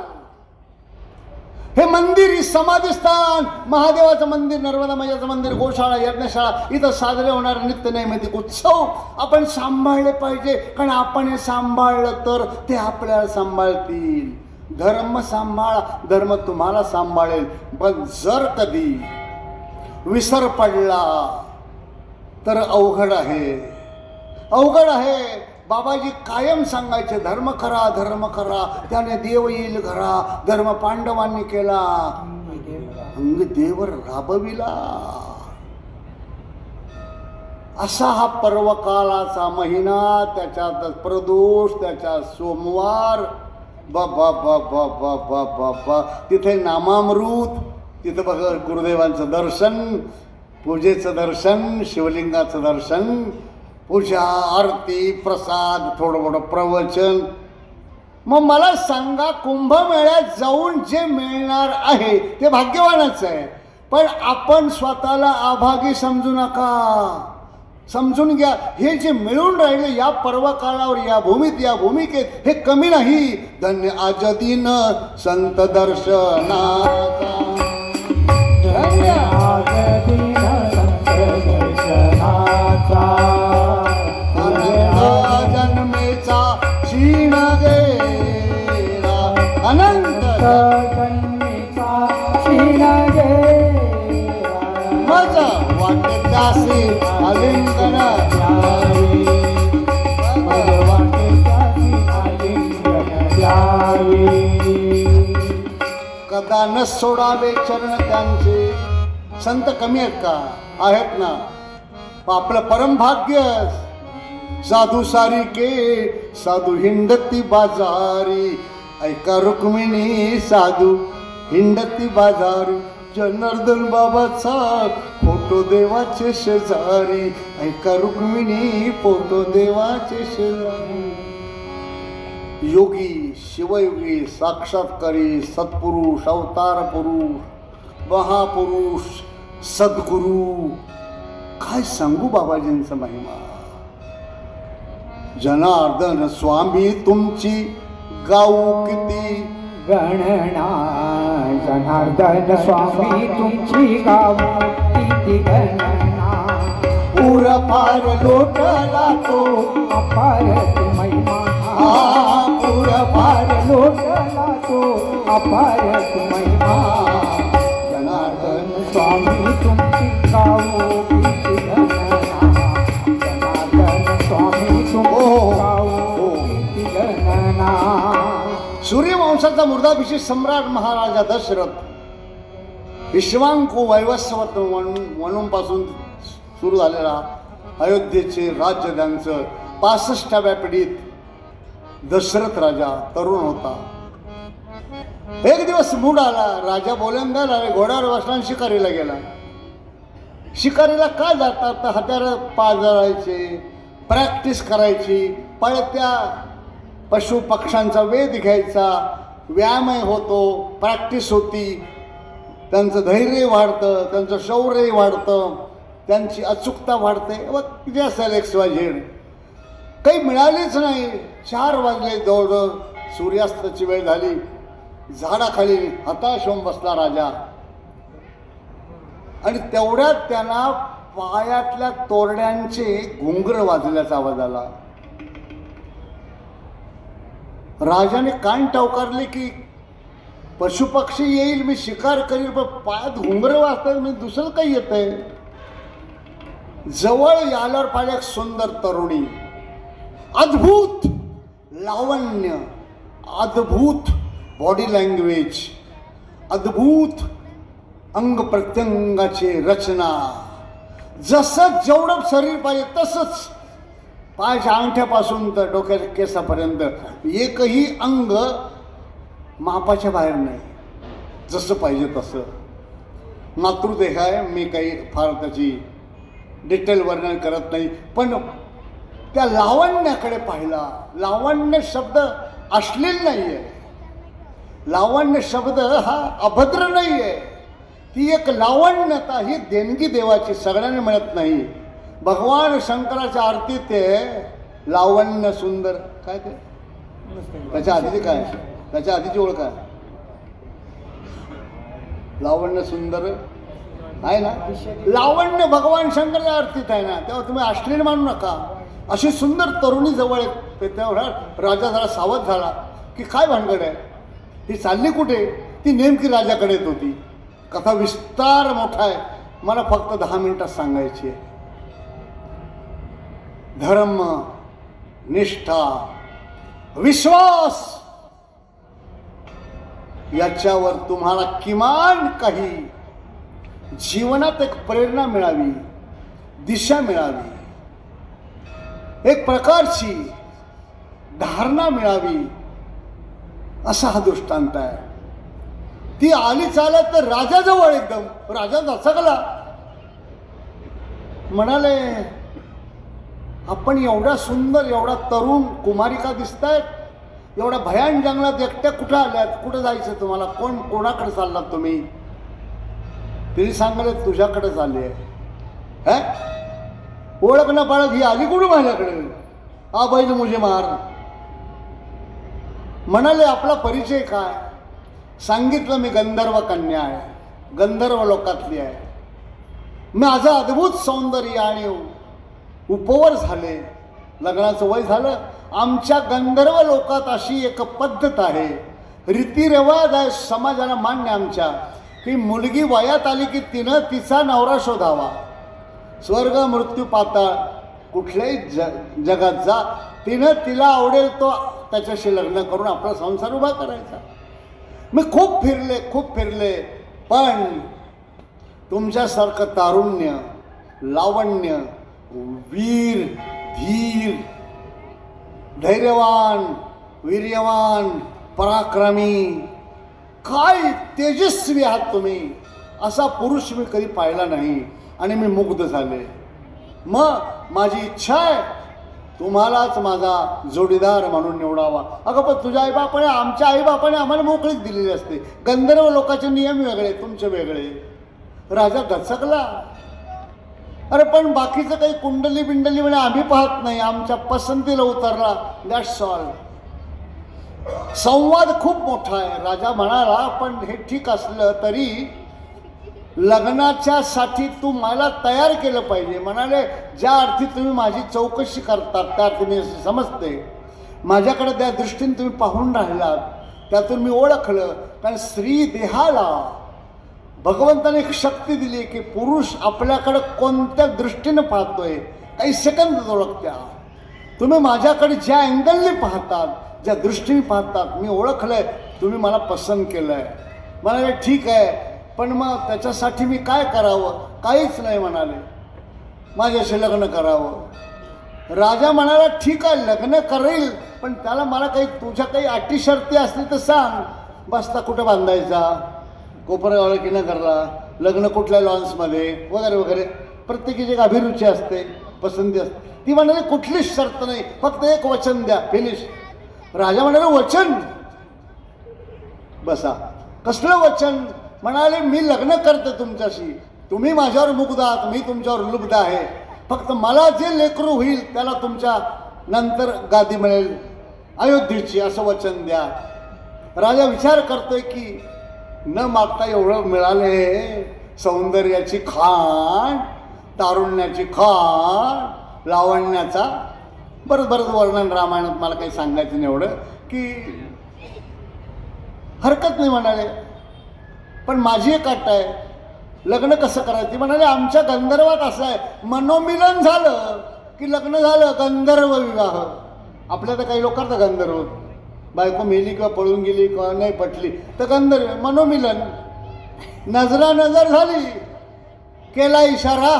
हे मंदिर, ही समाधीस्थान, महादेवाचं मंदिर, नर्मदा मैयाचं मंदिर, गोशाळा, यज्ञशाळा, इथं साजरे होणारे नित्य नैमित्तिक उत्सव आपण सांभाळले पाहिजे. कारण आपण हे सांभाळलं तर ते आपल्याला सांभाळतील. धर्म सांभाळा, धर्म तुम्हाला सांभाळेल. पण जर कधी विसर पडला तर अवघड आहे, अवघड आहे. बाबाजी कायम सांगायचे धर्म करा, धर्म करा, त्याने देव येईल घरा. धर्म पांडवांनी केला, अंग देव राबविला. असा हा पर्वकालाचा महिना, त्याच्यात प्रदोष, त्याच्यात सोमवार. बाबा बाबा बाबा बाबा तिथे नामामृत, तिथं बघा गुरुदेवांचं दर्शन, पूजेचं दर्शन, शिवलिंगाचं दर्शन, पूजा, आरती, प्रसाद, थोडं मोठं प्रवचन. मग मला सांगा, कुंभमेळ्यात जाऊन जे मिळणार आहे ते भाग्यवानच आहे. पण आपण स्वतःला अभागी समजू नका. समजून घ्या, हे जे मिळून राहिले या पर्वकाळावर, या भूमीत, या भूमिकेत, हे कमी नाही. धन्य आज दिन संत दर्शनाचा, धन्य आज दिन संत दर्शनाचा. जन्मेचा क्षीण गेला, अनंत जन्मेचा क्षीण गेला. माझा वाटे त्यासी आलिंगन द्यावे, वाटे त्यासी आलिंगन द्यावे. कदा न सोडावे चरण त्यांचे. संत कमी आहेत का? आहेत ना. आपलं परमभाग्य. साधू सारी के साधू हिंडती बाजारी, ऐका रुक्मिणी साधू हिंडती बाजारी. जनार्दन बाबाचा फोटो देवाचे शेजारी, ऐका रुक्मिणी फोटो देवाचे शेजारी. योगी, शिवयोगी, साक्षात्कारी, सत्पुरुष, अवतार पुरुष, महापुरुष, सद्गुरू, काय सांगू बाबाजींचा महिमा. जनार्दन स्वामी तुमची गाऊ किती गणना. जनार्दन स्वामी तुमची गाऊ किती गणना. पुरपार लोटला तो अपार महिमा. पुरपार लोटला तो अपार महिमा. जनार्दन स्वामी तुमची गाऊ किती गणना. जनार्दन स्वामी तुमची गाऊ किती गणना. सूर्यवंशाचा मूर्धाभिषेक सम्राट महाराजा दशरथ विश्वांकू वैवस्वत म्हणूनपासून सुरू झालेला अयोध्येचे राज्य त्यांचं 65व्या पिढीत दशरथ राजा तरुण होता. एक दिवस मूड आला. राजा बोलंदार आले, घोड्यावर बसला, शिकारीला गेला. शिकारीला का जातात तर हत्यार पाजळायचे, प्रॅक्टिस करायची, पळत्या पशु पक्ष्यांचा वेध घ्यायचा, व्यायामही होतो, प्रॅक्टिस होती, त्यांचं धैर्य वाढतं, त्यांचं शौर्य वाढतं, त्यांची अचूकता वाढते. व किती असेल XYZ काही मिळालीच नाही. 4 वाजले, जवळजवळ सूर्यास्ताची वेळ झाली. झाडाखाली हताश होऊन बसला राजा. आणि तेवढ्यात त्यांना पायातल्या तोरड्यांचे घुंगर वाजल्याचा आवाज आला. राजाने कान टवकारले की पशुपक्षी येईल, मी शिकार करील, पण पायात घुंगर वाजतात, मी दुसरं काही येतंय. जवळ याल्यावर पाहिलं एक सुंदर तरुणी, अद्भुत लावण्य, अद्भुत बॉडी लँग्वेज, अद्भुत अंग प्रत्यंगाची रचना, जसं जेवढं शरीर पाहिजे तसंच पायाच्या अंगठ्यापासून तर डोक्याच्या केसापर्यंत एकही अंग मापाच्या बाहेर नाही, जसं पाहिजे तसं. मातृदेह आहे, मी काही फार त्याची डिटेल वर्णन करत नाही, पण त्या लावण्याकडे पाहिला. लावण्य शब्द अश्लील नाही आहे, लावण्य शब्द हा अभद्र नाही आहे. ती एक लावण्यता, ही देणगी देवाची, सगळ्यांनी मिळत नाही. भगवान शंकराच्या आरतीत ते लावण्य सुंदर काय ते, त्याच्या आधीची काय, त्याच्या आधीची ओळख आहे लावण्य सुंदर आहे ना. लावण्य भगवान शंकराच्या आरतीत आहे ना, तेव्हा तुम्ही अश्लील मानू नका. अशी सुंदर तरुणी जवळ येते तेव्हा राजा जरा सावध झाला की काय भानगड आहे, ही चालली कुठे. ती नेमकी राजाकडे येत होती. कथा विस्तार मोठा आहे, मला फक्त 10 मिनिटात सांगायची आहे. धर्म, निष्ठा, विश्वास याच्यावर तुम्हाला किमान काही जीवनात एक प्रेरणा मिळावी, दिशा मिळावी, एक प्रकारची धारणा मिळावी, असा हा दृष्टांत आहे. ती आली चालत तर राजाजवळ, एकदम राजा दचकला. म्हणाले, आपण एवढा सुंदर, एवढा तरुण कुमारिका दिसतायत, एवढ्या भयान जंगलात एकट्या कुठं आल्यात, कुठं जायचं तुम्हाला, कोणाकडे चाललात तुम्ही. तिने सांगले तुझ्याकडे चालले आहे. ओळख न पाळत ही आली कुठं माझ्याकडे, आ बैल मुझे मार. म्हणाले आपला परिचय काय. सांगितलं मी गंधर्व कन्या आहे, गंधर्व लोकातली आहे. माझं अद्भुत सौंदर्य आणि उपवर झाले, लग्नाचं वय झालं. आमच्या गंधर्व लोकात अशी एक पद्धत आहे, रीतिरिवाज आहे, समाजाला मान्य आमच्या, की मुलगी वयात आली की तिनं तिचा नवरा शोधावा. स्वर्ग मृत्यू पाताळ कुठल्याही जगात जा, तिनं तिला आवडेल तो त्याच्याशी लग्न करून आपला संसार उभा करायचा. मी खूप फिरले, पण तुमच्यासारखं तारुण्य, लावण्य, वीर, धीर, धैर्यवान, वीर्यवान, पराक्रमी, काय तेजस्वी आहात तुम्ही, असा पुरुष मी कधी पाहिला नाही. आणि मी मुग्ध झाले. मग माझी इच्छा आहे तुम्हालाच माझा जोडीदार म्हणून निवडावा. अगं पण तुझ्या आईबापाने, आमच्या आईबापाने आम्हाला मोकळीक दिलेली असते. गंधर्व लोकांचे नियम वेगळे, तुमचे वेगळे. राजा दचकला. अरे पण बाकीचं काही कुंडली बिंडली म्हणे आम्ही पाहत नाही, आमच्या पसंतीला उतरला, दॅट्स ऑल. संवाद खूप मोठा आहे. राजा म्हणाला, पण हे ठीक असलं तरी लग्नाच्या साठी तू मला तयार केलं पाहिजे. म्हणाले, ज्या अर्थी तुम्ही माझी चौकशी करतात त्या अर्थी मी समजते. माझ्याकडे त्या दृष्टीने तुम्ही पाहून राहिलात, त्यातून मी ओळखलं. कारण स्त्री देहाला भगवंताने एक शक्ती दिली की पुरुष आपल्याकडे कोणत्या दृष्टीने पाहतोय काही सेकंद ओळखत्या. तुम्ही माझ्याकडे ज्या अँगलने पाहतात, ज्या दृष्टीने पाहतात, मी ओळखलंय, तुम्ही मला पसंत केलंय. म्हणाले ठीक आहे, पण मग त्याच्यासाठी मी काय करावं. काहीच नाही म्हणाले, माझ्याशी लग्न करावं. राजा म्हणाला ठीक आहे लग्न करेल, पण त्याला मला काही तुझ्या काही अटी शर्ती असतील तर सांग. बसता कुठं बांधायचा, कोपऱ्यावाला की न करला, लग्न कुठल्या लॉन्समध्ये वगैरे वगैरे. प्रत्येकीची एक अभिरुची असते, पसंती असते. ती म्हणाली कुठलीच शर्त नाही, फक्त एक वचन द्या, फिनिश. राजा म्हणाले वचन. बसा. कसलं वचन. म्हणाले मी लग्न करते तुमच्याशी, तुम्ही माझ्यावर मुग्ध आहात, मी तुमच्यावर लुब्ध आहे. फक्त मला जे लेकरू होईल त्याला तुमच्या नंतर गादी मिळेल, अयोध्येची असं वचन द्या. राजा विचार करतोय की न मागता एवढं मिळाले, सौंदर्याची खाण, तारुण्याची खाण, लावण्याचा बरंच वर्णन रामायणात मला काही सांगायचं नाही एवढं, की हरकत नाही म्हणाले. पण माझी एक अट आहे, लग्न कसं करायचं म्हणाले. आमच्या गंधर्वात असं आहे, मनोमिलन झालं की लग्न झालं, गंधर्व विवाह. आपल्या तर काही लोक करतात गंधर्व, बायको मेली किंवा पळून गेली किंवा नाही पटली तर गंधर्व. मनोमिलन, नजरा नजर झाली, केला इशारा,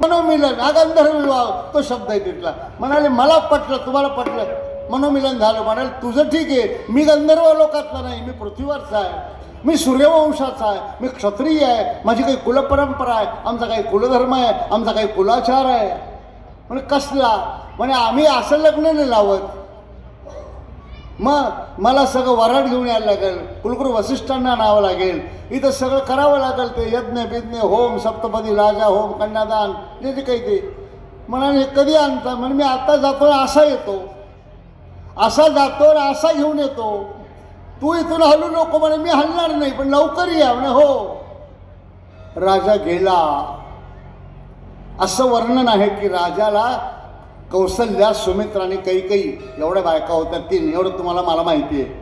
मनोमिलन, हा गंधर्व विवाह, तो शब्द आहे तिथला. म्हणाले मला पटलं, तुम्हाला पटलं, मनोमिलन झालं. म्हणाले तुझं ठीक आहे, मी गंधर्व लोकातला नाही, मी पृथ्वीवरचा आहे, मी सूर्यवंशाचा आहे, मी क्षत्रिय आहे, माझी काही कुलपरंपरा आहे, आमचा काही कुलधर्म आहे, आमचा काही कुलाचार आहे. म्हणजे कसला, म्हणजे आम्ही असं लग्न नाही लावत. मग मला सगळं वराड घेऊन यायला लागेल, कुलगुरू वसिष्ठांना न्यावं लागेल, इथं सगळं करावं लागेल, ते यज्ञ बिज्ञ, होम, सप्तपदी, राजा होम, कन्यादान, जे जे काही ते. म्हणाले कधी आणता. म्हणजे मी आता जातो असा येतो, असा जातो ना असा घेऊन येतो. तू इथून हलू नको म्हणे. मी हलणार नाही, पण लवकर या म्हणे. हो. राजा गेला. असं वर्णन आहे की राजाला कौसल्या, सुमित्रा आणि कैकेयी एवढ्या बायका होत्या, 3. एवढं तुम्हाला मला माहिती आहे.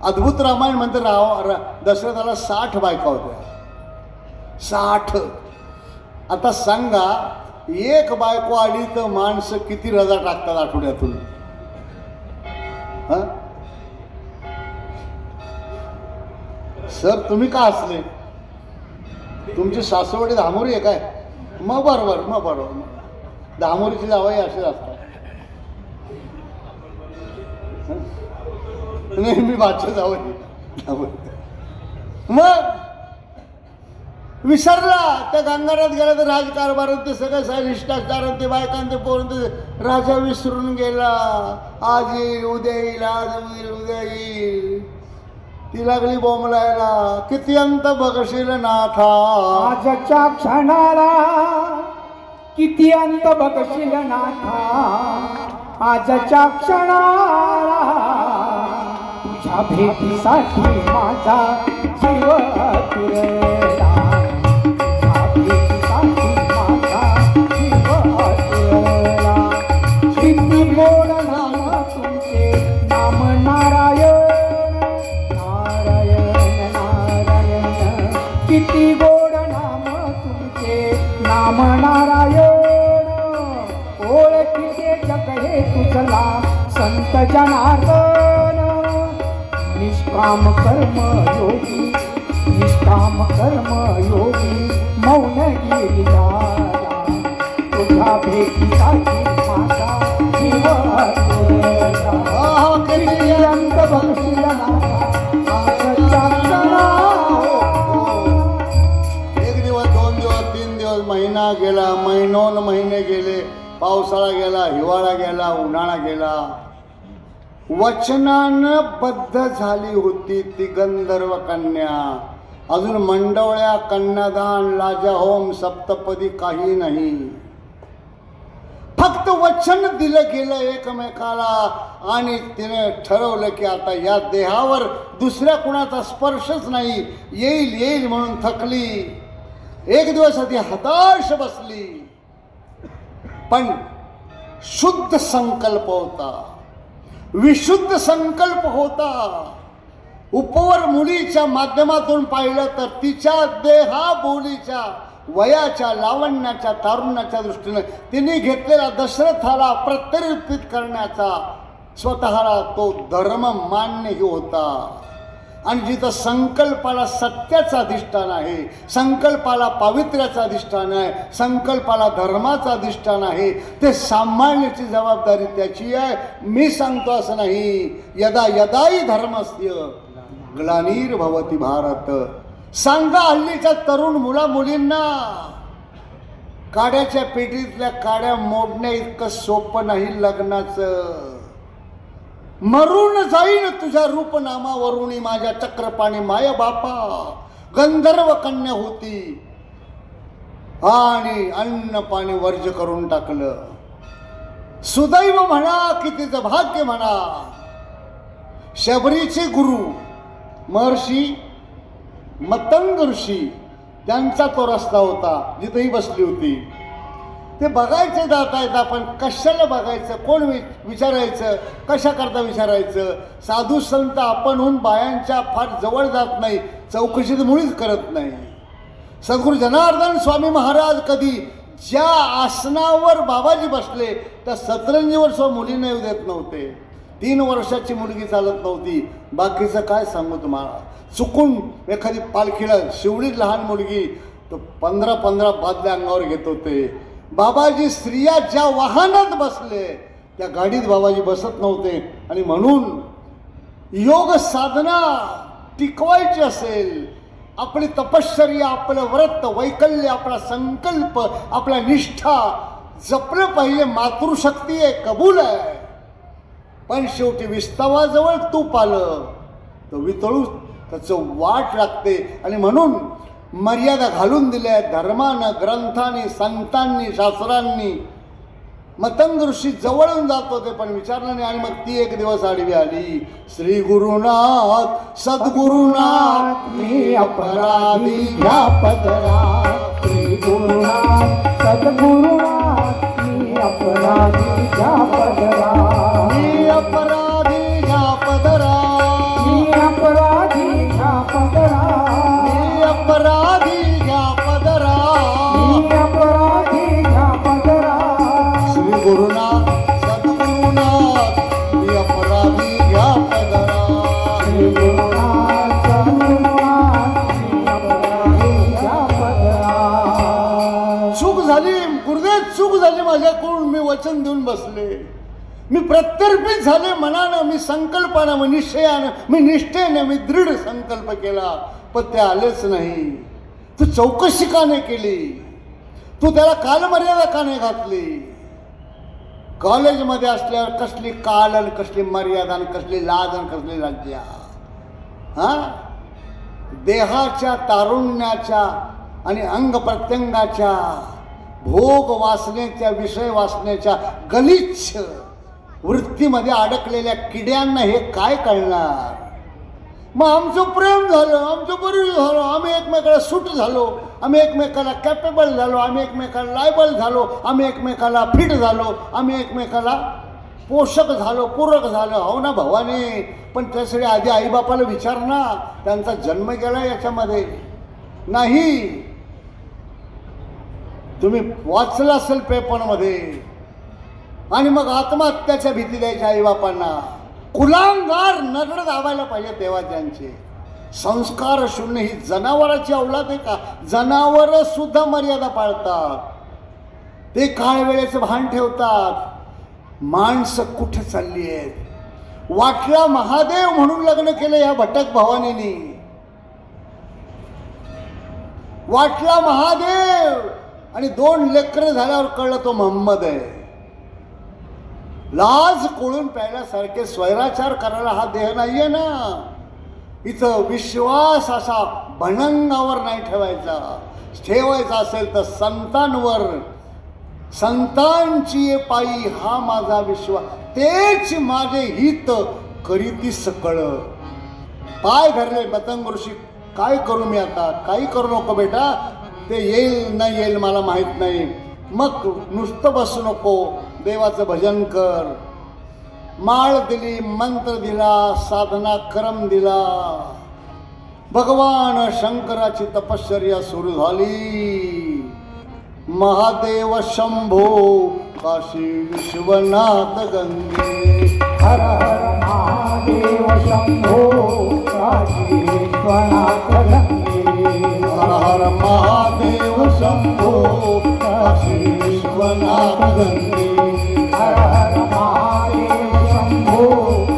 अद्भुत रामायण म्हणते दशरथाला 60 बायका होत्या. 60. आता सांगा, एक बायको आली तर माणसं किती रजा टाकतात आठवड्यातून. सर तुम्ही का हसले? तुमची सासवडी धामोरी आहे काय? मग बरोबर, मग बरोबर. धामोरीची जावई असे असतात. नाही मी बादशा जावई. मग विसरला. त्या गंगारात गेला तर राजकारभार ते सगळं शिष्टाचार ते बायकांते पोरं राजा विसरून गेला. आज येईल, उद्या येईल, आज येईल, उद्या येईल. ती लागली बोंबलायला, किती अंत बघशील नाथा. आजच्या क्षणाला किती अंत बघशील नाथा. आजच्या क्षणाला तुझ्या भेटीसाठी माझा जीव तुरला. तुझ्या भेटीसाठी माझा जीव तुरला. किती गोड नाम तुमचे, नाम नारायण, नारायण, नारायण. किती गोड नाम तुमचे, नाम नारायण. ओळखीचे जग हे तुझला संत जनार्दन. निष्काम कर्म योगी, निष्काम कर्म योगी, मौन गिरिजाला. तुझ्या भेटीसाठी माझा जीव तुरला. किती अंत बघशील नाथा. आजच्या एक दिवस, 2 दिवस, 3 दिवस, महिना गेला, महिनोन महिने गेले, पावसाळा गेला, हिवाळा गेला, उन्हाळा गेला. वचनानं बद्ध झाली होती ती गंधर्व कन्या. अजून मंडवळ्या, कन्यादान, लाजा होम, सप्तपदी काही नाही. फक्त वचन दिलं गेलं एकमेकाला आणि तिने ठरवलं की आता या देहावर दुसऱ्या कुणाचा स्पर्शच नाही. येईल येईल म्हणून थकली. एक दिवस आधी हताश बसली. पण शुद्ध संकल्प होता, विशुद्ध संकल्प होता. उपवर मुलीच्या माध्यमातून पाहिलं तर तिच्या देहाबोलीच्या, वयाच्या, लावण्याच्या, तारुण्याच्या दृष्टीने तिने घेतलेला दशरथाला प्रत्यर्पित करण्याचा स्वतःला तो धर्म मान्यही होता. आणि जिथं संकल्पाला सत्याचं अधिष्ठान आहे, संकल्पाला पावित्र्याचं अधिष्ठान आहे, संकल्पाला धर्माचं अधिष्ठान आहे, ते सांभाळण्याची जबाबदारी त्याची आहे. मी सांगतो असं नाही. यदा यदाही धर्मस्य ग्लानिर्भवति भारत. सांगा हल्लीच्या तरुण मुला मुलींना, काड्याच्या पेटीतल्या काड्या मोडण्या इतकं सोपं नाही लग्नाचं. मरून जाईन तुझ्या रूपनामावरुणी माझ्या चक्रपाणी माय बापा. गंधर्व कन्या होती आणि अन्न पाणी वर्ज करून टाकलं. सुदैव म्हणा की तिचं भाग्य म्हणा, शबरीचे गुरु महर्षी मतंग ऋषी त्यांचा तो रस्ता होता, जिथेही बसली होती. ते बघायचे जात आहेत, आपण कशाला बघायचं, कोण विचारायचं, कशा करता विचारायचं. साधू संत आपणहून बायांच्या फार जवळ जात नाही, चौकशी तर मुळीच करत नाही. सद्गुरू जनार्दन स्वामी महाराज कधी ज्या आसनावर बाबाजी बसले त्या सतरंजीवर सुद्धा मुलींना येऊ देत नव्हते. 3 वर्षाची मुलगी चालत नव्हती. बाकीचं काय सांगू तुम्हाला. चुकून एखादी पालखीला शिवडीत लहान मुलगी तर 15 बादल्या अंगावर घेत होते. बाबाजी स्त्रिया ज्या वाहनात बसले त्या गाडीत बाबाजी बसत नव्हते. आणि म्हणून योग साधना टिकवायची असेल, आपली तपश्चर्या, आपलं व्रत वैकल्य, आपला संकल्प, आपला निष्ठा जपलं पाहिजे. मातृशक्ती आहे, कबूल आहे. पण शेवटी विस्तवाजवळ तूप आलं तर वितळू त्याचं वाट लागते. आणि म्हणून मर्यादा घालून दिल्या धर्मानं, ग्रंथांनी, संतांनी, शास्त्रांनी. मतंग ऋषी जवळून जात होते पण विचारलं नाही. आणि मग ती एक दिवस आडवी आली. श्री गुरुनाथ सद्गुरुनाथ मी अपराधी घ्या पदरा. श्री गुरुनाथ सद्गुरुनाथ मी अपराधी घ्या पदरा. मी अपराधी घ्या पदरा. मी अपराधी घ्या पदरा. मी अपराधी घ्या पदरा. मी अपराधी घ्या पदरा. श्री गुरुनाथ सद्गुरुनाथ मी अपराधी घ्या पदरा. श्री गुरुनाथ सद्गुरुनाथ मी अपराधी घ्या पदरा. चूक झाली गुरुदेव, चूक झाली माझ्याकडून. मी वचन देऊन बसले, मी प्रत्यर्पित झाले मनानं, मी संकल्पानं, मी निश्चयानं, मी निष्ठेने, मी दृढ संकल्प केला. पण ते आलेच नाही. तू चौकशी का नाही केली? तू त्याला कालमर्यादा का नाही घातली? कॉलेजमध्ये असल्यावर कसली काल आणि कसली मर्यादा आणि कसली लाज आणि कसली लज्जा. हा, देहाच्या तारुण्याच्या आणि अंग प्रत्यंगाच्या भोग वासनेच्या, विषय वासनेच्या गलिच्छ वृत्तीमध्ये अडकलेल्या किड्यांना हे काय कळणार? मग आमचं प्रेम झालं, आमचं बरी झालं, आम्ही एकमेकाला सूट झालो, आम्ही एकमेकाला कॅपेबल झालो, आम्ही एकमेकाला लायबल झालो, आम्ही एकमेकाला फिट झालो, आम्ही एकमेकाला पोषक झालो, पूरक झालो. हो ना भवानी, पण त्यासाठी आधी आईबापाला विचार ना, त्यांचा जन्म गेला याच्यामध्ये नाही. तुम्ही वाचलं असेल पेपरमध्ये. आणि मग आत्महत्याच्या भीती द्यायच्या आईबापांना. कुलांगार नजर दाबायला पाहिजे तेव्हा त्यांचे. संस्कार शून्य ही जनावराची अवलाद आहे का? जनावर सुद्धा मर्यादा पाळतात, ते काळ वेळेचं भान ठेवतात. माणसं कुठे चालली आहेत? वाटला महादेव म्हणून लग्न केलं या भटक भवानीनी. वाटला महादेव आणि 2 लेकरं झाल्यावर कळलं तो मोहम्मद आहे. लाज कोळून प्यायल्यासारखे स्वैराचार करायला हा देह नाहीये ना. इथं विश्वास असा भणंगावर नाही ठेवायचा. ठेवायचा असेल तर संतांवर. संतांची पायी हा माझा विश्वास, तेच माझे हित करीती सकळ. पाय धरले मतंग ऋषी, काय करू मी आता? काही करू नको बेटा, ते येईल नाही येईल मला माहीत नाही. मग नुसतं बसू नको, देवाचं भजन कर. माळ दिली, मंत्र दिला, साधना क्रम दिला. भगवान शंकराची तपश्चर्या सुरू झाली. महादेव शंभो काशी विश्वनाथ गंगे. हर हर महादेव शंभो काशी विश्वनाथ गंगे. हर हर महादेव शंभो काशी विश्वनाथ गंगे. हर हर महादेव शंभो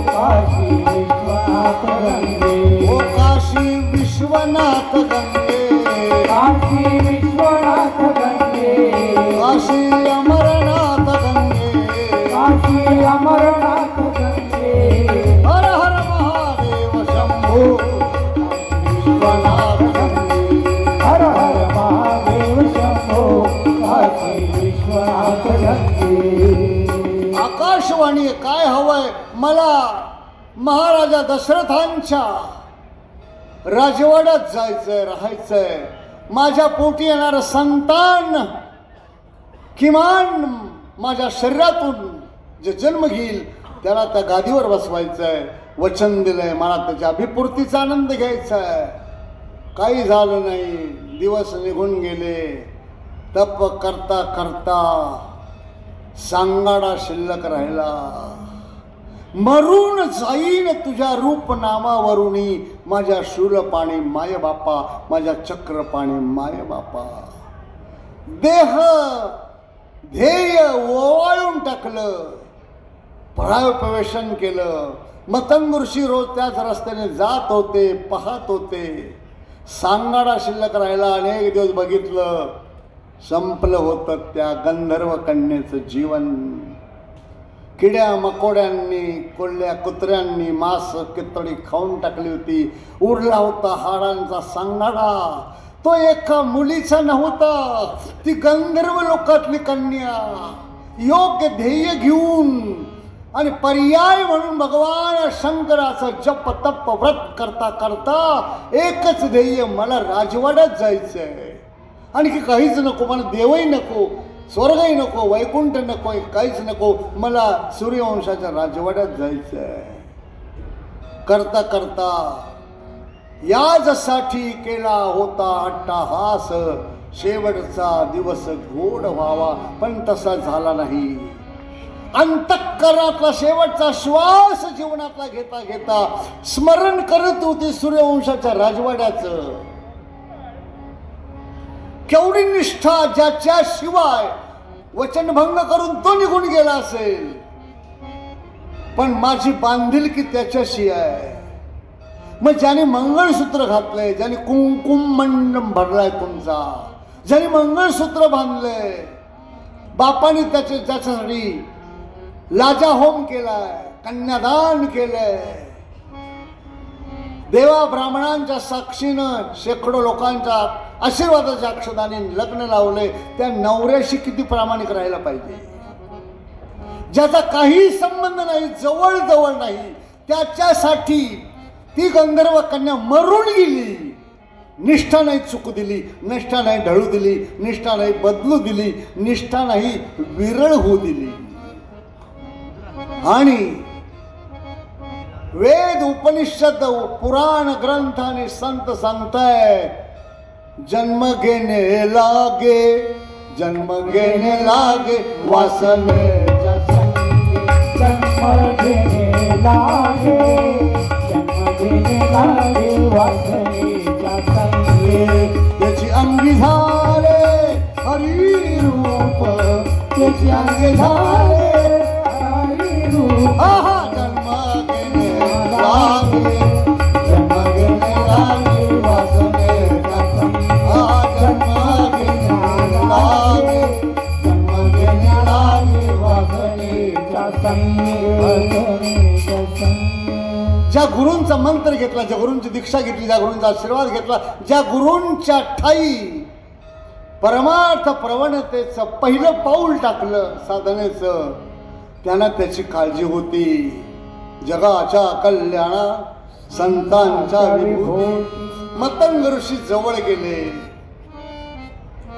काशी विश्वनाथ गंगे. ओ काशी विश्वनाथ गंगे. काशी विश्वनाथ गंगे. काशी अमरनाथ गंगे. काशी अमरनाथ गंगे. हर हर महादेव शंभो विश्वनाथ गंगे. हर हर महादेव शंभो काशी विश्वनाथ गंगे. आकाशवाणी आहे, काय हवंय मला महाराजा दशरथांच्या राजवाड्यात जायचंय, राहायचंय. माझ्या पोटी येणारं संतान किमान माझ्या शरीरातून जे जन्म घेईल त्याला त्या गादीवर बसवायचंय. वचन दिलंय, मला त्याच्या अभिपूर्तीचा आनंद घ्यायचा आहे. काही झालं नाही, दिवस निघून गेले. तप करता करता सांगाडा शिल्लक राहिला. मरून जाईन तुझ्या रूप नामावरुणी, माझ्या शूलपाणी माय बापा, माझ्या चक्रपाणी माय बापा. देह ध्येय ओवाळून टाकलं, परायपवेशन केलं. मतंग ऋषी रोज त्याच रस्त्याने जात होते, पाहत होते. सांगाडा शिल्लक राहिला. अनेक दिवस बघितलं, संपलं होतं त्या गंधर्व कन्येचं जीवन. किड्या मकोड्यांनी, कोल्ह्या कुत्र्यांनी मांस कितडी खाऊन टाकली होती. उरला होता हाडांचा सांगाडा. तो एका मुलीचा नव्हता, ती गंधर्व लोकातली कन्या. योग्य ध्येय घेऊन आणि पर्याय म्हणून भगवान शंकराचं जप तप व्रत करता करता एकच ध्येय, मला राजवाड्यात जायचंय. आणखी काहीच नको, मला देवही नको, स्वर्गही नको, वैकुंठ नको, काहीच नको, मला सूर्यवंशाच्या राजवाड्यात जायचंय. करता करता याजसाठी केला होता अट्टाहास. शेवटचा दिवस गोड व्हावा, पण तसा झाला नाही. अंतःकरणातला शेवटचा श्वास जीवनातला घेता घेता स्मरण करत होती सूर्यवंशाच्या राजवाड्याचं. केवढी निष्ठा, ज्याच्याशिवाय वचनभंग करून तो निघून गेला असेल. पण माझी बांधिलकी त्याच्याशी आहे. मग ज्याने मंगळसूत्र घातलंय, ज्याने कुंकुम मंडप भरलाय तुमचा, ज्याने मंगळसूत्र बांधलंय, बापाने त्याच्यासाठी लाजा होम केलाय, कन्यादान केलंय, देवा ब्राह्मणांच्या साक्षीनं शेकडो लोकांच्या आशीर्वादाच्या अक्षदाने लग्न लावले. त्या नवऱ्याशी किती प्रामाणिक राहायला पाहिजे. ज्याचा काही संबंध नाही, जवळ जवळ नाही, त्याच्यासाठी ती गंधर्व कन्या मरून गेली. निष्ठा नाही चुकू दिली, निष्ठा नाही ढळू दिली, निष्ठा नाही बदलू दिली, निष्ठा नाही विरळ होऊ दिली. आणि वेद उपनिषद पुराण ग्रंथ आणि संत सांगताय, जन्म घेणे लागे, जन्म घेणे लागे वासनेच्या संगी. जन्म घेणे लागे, जन्म घेणे लागे वासनेच्या संगी. त्याची अंगी झाले हरी रूप, त्याची अंगी झाले हरी रूप. आहा. जन्म घेणे लागे, जन्म घेणे लागे वासनेच्या संगी. आहा. जन्म घेणे लागे, जन्म घेणे लागे वासनेच्या संगी. ज्या गुरूंचा मंत्र घेतला, ज्या गुरूंची दीक्षा घेतली, ज्या गुरूंचा आशीर्वाद घेतला, ज्या गुरूंच्या ठाई परमार्थ प्रवणतेचं पहिलं पाऊल टाकलं साधनेचं, त्यांना त्याची काळजी होती. जगाच्या कल्याणा संतांच्या विभूती. मतंग ऋषी जवळ गेले.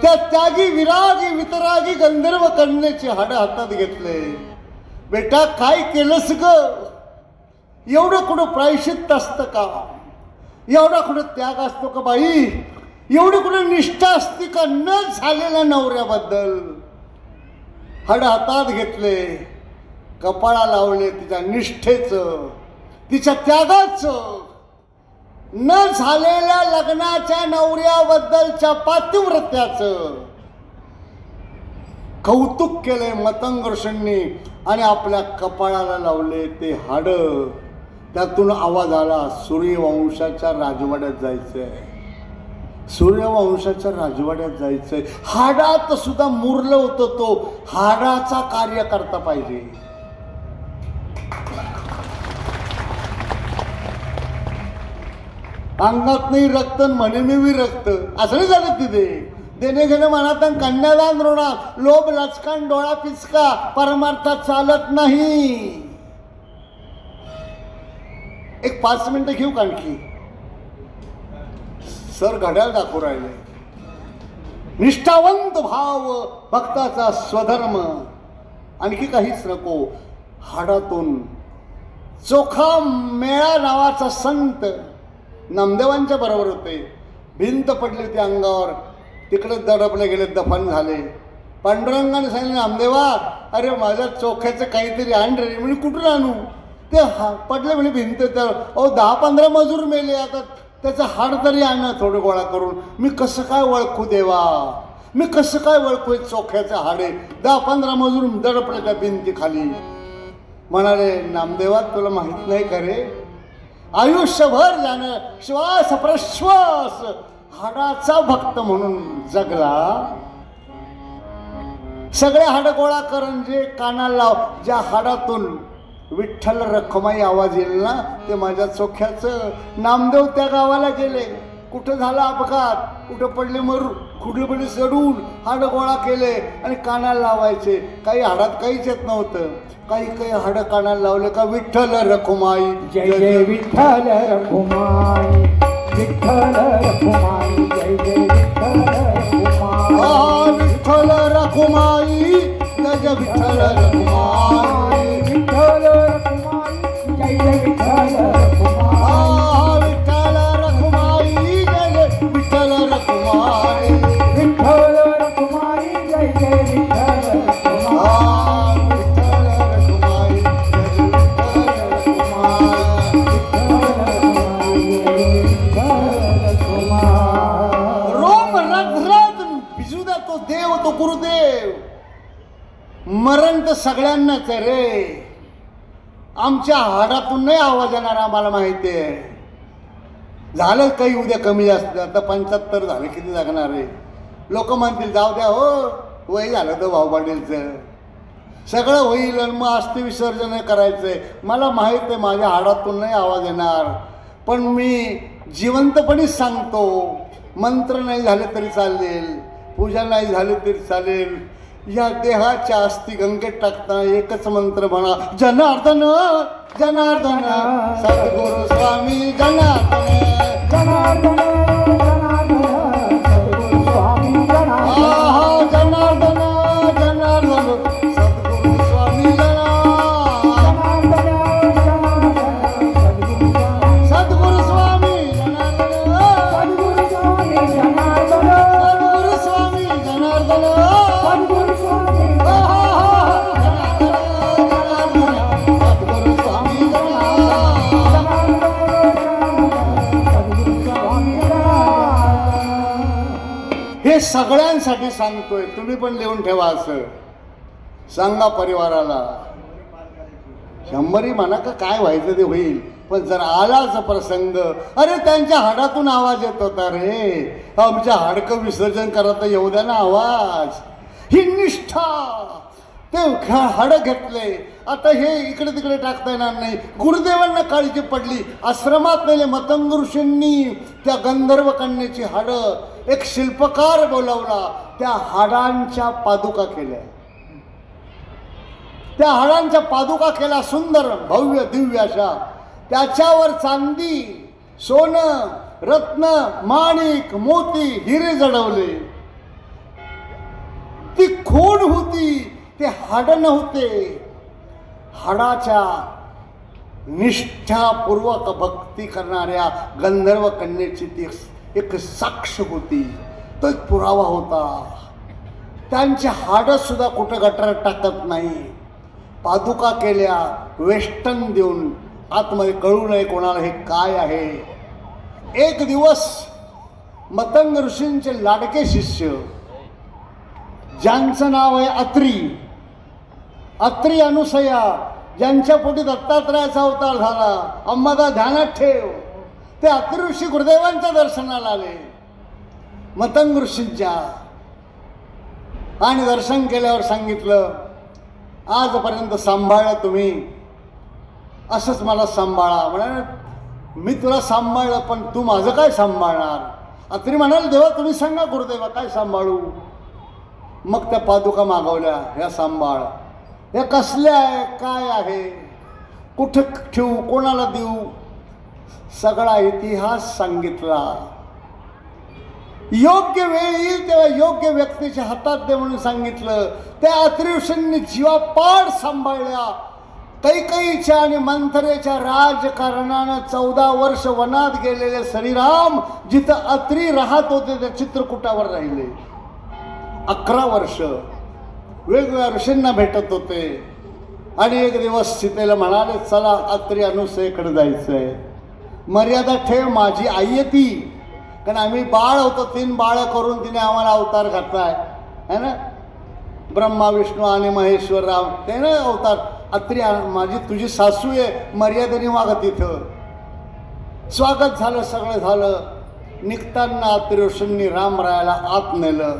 त्या त्यागी विरागी वितरागी गंधर्व कन्येचे हाड हातात घेतले. बेटा काय केलंस ग? एवढं कुठं प्रायश्चित्त असतं का? एवढा कुठं त्याग असतो का बाई? एवढी कुठं निष्ठा असते का न झालेल्या नवऱ्याबद्दल? हाड हातात घेतले, कपाळा लावले तिच्या निष्ठेचं, तिच्या त्यागाचं, न झालेल्या लग्नाच्या नवऱ्याबद्दलच्या पातिव्रत्याचं कौतुक केले मतंग ऋषींनी आणि आपल्या कपाळाला लावले ते हाड. त्यातून आवाज आला, सूर्यवंशाच्या राजवाड्यात जायचंय, सूर्यवंशाच्या राजवाड्यात जायचंय. हाडात सुद्धा मुरलं होतं. तो हाडाचा कार्य करता पाहिजे. अंगात नाही रक्त म्हणे मी रक्त असं नाही झालं तिथे. देणे घेणं मनात कन्यादान ऋणात, लोभ लचकान डोळा पिचका परमार्थात चालत नाही. एक 5 मिनिटं घेऊ का आणखी? सर घड्याळ दाखवू राहिले. निष्ठावंत भाव भक्ताचा स्वधर्म, आणखी काहीच नको. हाडातून चोखा मेळा नावाचा संत नामदेवांच्या बरोबर होते. भिंत पडली होती अंगावर, तिकडे दडपले गेले, दफन झाले. पांडुरंगाने सांगितले, नामदेवा अरे माझ्या चोख्याचं काहीतरी आण रे. म्हणजे कुठून आणू? ते पडले म्हणे भिंत. तर 10-15 मजूर मेले, आता त्याचं हाड तरी आणा थोडं गोळा करून. मी कसं काय ओळखू देवा, मी कसं काय ओळखू चोख्याचं हाडे? 10-15 मजूर दडपले त्या भिंतीखाली. म्हणाले, नामदेवा तुला माहित नाही का रे, आयुष्यभर जाणं श्वास प्रश्वास हाडाचा भक्त म्हणून जगला. सगळे हाड गोळा करून जे कानाला लाव, ज्या हाडातून विठ्ठल रखमाई आवाज येईल ना, ते माझ्या चोख्याचं. नामदेव त्या गावाला गेले. कुठं झाला अपघात, कुठं पडले मरून, कुठले पडले चढून, हाड गोळा केले आणि कानाला लावायचे. काही हाडात काहीच येत नव्हतं. काही हाड कानाला लावले का विठ्ठल रखुमाई, जय जय विठ्ठल रखुमाई, विठ्ठल रखुमाई, जय जय विठ्ठल रखुमाई. विठ्ठल रखुमाई, जय जय विठ्ठल रखुमाई, विठ्ठल रखुमाई, जय जय विठ्ठल रखुमाई. विठ्ठल रखुमाई, जय जय विठ्ठल रखुमाई, विठ्ठल रखुमाई, जय जय विठ्ठल रखुमाई. देव तो गुरुदेव. मरण तर सगळ्यांनाच आहे रे. आमच्या हाडातून नाही आवाज येणार, आम्हाला माहिती आहे. झालं काही उद्या कमी जास्त, आता 75 झालं, किती जगणार आहे? लोक म्हणतील जाऊ द्या हो, वय झालं तर भाऊ पाटीलचं, सगळं होईल आणि मग अस्थि विसर्जन करायचंय. मला माहीत आहे माझ्या हाडातून नाही आवाज येणार, पण मी जिवंतपणीच सांगतो, मंत्र नाही झाले तरी चालेल, पूजा नाही झाली तरी चालेल. या देहाच्या अस्थि गंगेत टाकताना एकच मंत्र म्हणा, जनार्दन जनार्दन सद्गुरु स्वामी जनार्दन, जनार्दन जनार्दन सद्गुरु स्वामी जनार्दन, जनार्दन जनार्दन सद्गुरु स्वामी जनार्दन, सद्गुरु स्वामी जनार्दन, सद्गुरु स्वामी जनार्दन, सद्गुरु स्वामी जनार्दन, सद्गुरु स्वामी हे सगळ्यांसाठी सांगतोय. तुम्ही पण लिहून ठेवा. असं सांगा परिवाराला. 100 म्हणा का काय व्हायचं ते होईल, पण जर आलाच प्रसंग, अरे त्यांच्या हाडातून आवाज येत होता रे, आमच्या हाडकं विसर्जन करता येऊ द्या ना आवाज. ही निष्ठा. ते हाड घेतले, आता हे इकडे तिकडे टाकता येणार नाही. गुरुदेवांना काळजी पडली. आश्रमात नेले मतंग ऋषींनी त्या गंधर्व कन्येची हाडं. एक शिल्पकार बोलावला, त्या हाडांच्या पादुका केल्या. त्या हाडांच्या पादुका केल्या सुंदर भव्य दिव्य अशा. त्याच्यावर चांदी, सोनं, रत्न, माणिक, मोती, हिरे जडवले. ती खूण होती, ते हाड नव्हते. हाडाच्या निष्ठापूर्वक भक्ती करणाऱ्या गंधर्व कन्येची ती एक साक्ष होती. तो एक पुरावा होता. त्यांचे हाडं सुद्धा कुठं गटारात टाकत नाही. पादुका केल्या वेष्टन देऊन, आतमध्ये कळू नये कोणाला हे काय आहे. एक दिवस मतंग ऋषींचे लाडके शिष्य, ज्यांचं नाव आहे अत्री, अत्री अनुसया, ज्यांच्या पोटी दत्तात्रयाचा अवतार झाला, अंबादा ध्यानात ठेव, ते अत्री ऋषी गुरुदेवांच्या दर्शनाला आले मतंग ऋषींच्या. आणि दर्शन केल्यावर सांगितलं, आजपर्यंत सांभाळलं तुम्ही, असंच मला सांभाळा. म्हणाले मी तुला सांभाळलं, पण तू माझं काय सांभाळणार? अत्री म्हणाल देवा तुम्ही सांगा गुरुदेवा काय सांभाळू. मग त्या पादुका मागवल्या, ह्या सांभाळ. हे कसल्या आहे, काय आहे, कुठं ठेवू, कोणाला देऊ, सगळा इतिहास सांगितला. योग्य वेळ येईल तेव्हा योग्य व्यक्तीच्या हातात दे म्हणून सांगितलं. त्या अत्री ऋषींनी जीवापाड सांभाळल्या. कैकेयीच्या आणि मंथरेच्या राजकारणानं 14 वर्ष वनात गेलेले श्रीराम जिथं अत्री राहत होते त्या चित्रकूटावर राहिले. 11 वर्ष वेगवेगळ्या ऋषींना भेटत होते. आणि एक दिवस सीतेला म्हणाले चला अत्री अनुसयेकडे जायचंय. मर्यादा ठेव, माझी आई आहे ती. कारण आम्ही बाळ होतो, 3 बाळं करून तिने आम्हाला अवतार घातलाय है ना. ब्रह्मा विष्णू आणि महेश्वर राम ते ना अवतार. अत्री माझी तुझी सासू आहे, मर्यादेने वागा तिथं. स्वागत झालं, सगळं झालं. निघताना अत्री ऋषींनी रामरायाला आत नेलं.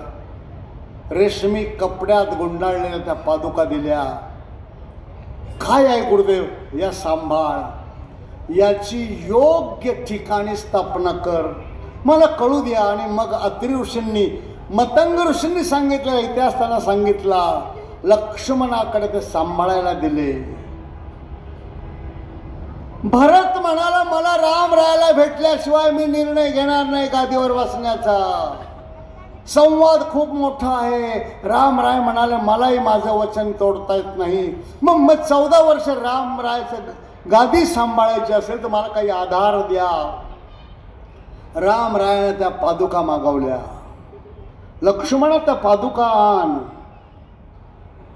रेशमी कपड्यात गुंडाळलेल्या त्या पादुका दिल्या. काय आहे गुरुदेव, या सांभाळ, याची योग्य ठिकाणी स्थापना कर, मला कळू द्या. आणि मग अत्री ऋषींनी, मतंग ऋषींनी सांगितलं, इतिहास त्यांना सांगितला. लक्ष्मणाकडे ते सांभाळायला दिले. भरत म्हणाला मला राम रायाला भेटल्याशिवाय मी निर्णय घेणार नाही गादीवर बसण्याचा. संवाद खूप मोठा आहे. राम राय म्हणाले मलाही माझं वचन तोडता येत नाही. मग 14 वर्ष राम रायाचं गादी सांभाळायची असेल तर मला काही आधार द्या. राम रायाने त्या पादुका मागवल्या. लक्ष्मणा त्या पादुका आण,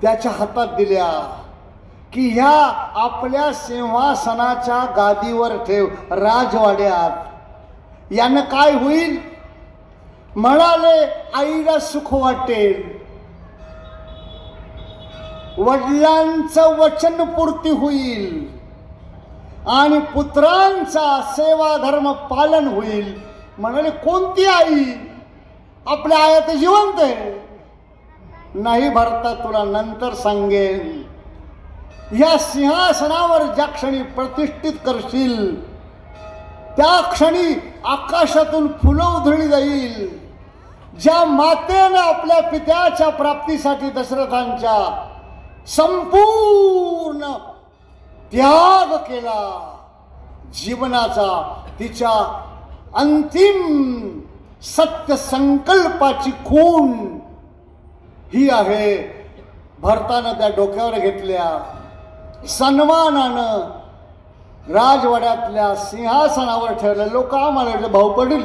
त्याच्या हातात दिल्या की ह्या आपल्या सिंहासनाच्या गादीवर ठेव राजवाड्यात. यानं काय होईल म्हणाले, आईला सुख वाटेल, वडिलांचं वचनपूर्ती होईल आणि पुत्रांचा सेवा धर्म पालन होईल. म्हणाले कोणती आई, आपल्या आया तर जिवंत आहे. नाही भरता तुला नंतर सांगेन. या सिंहासनावर ज्या क्षणी प्रतिष्ठित करशील त्या क्षणी आकाशातून फुलं उधळली जाईल. ज्या मातेनं आपल्या पित्याच्या प्राप्तीसाठी दशरथांच्या संपूर्ण त्याग केला जीवनाचा, तिच्या अंतिम सत्य संकल्पाची खूण ही आहे. भरतानं त्या डोक्यावर घेतल्या, सन्मानानं राजवाड्यातल्या सिंहासनावर ठेवलं. लोक आम्हाला भाऊ पडील,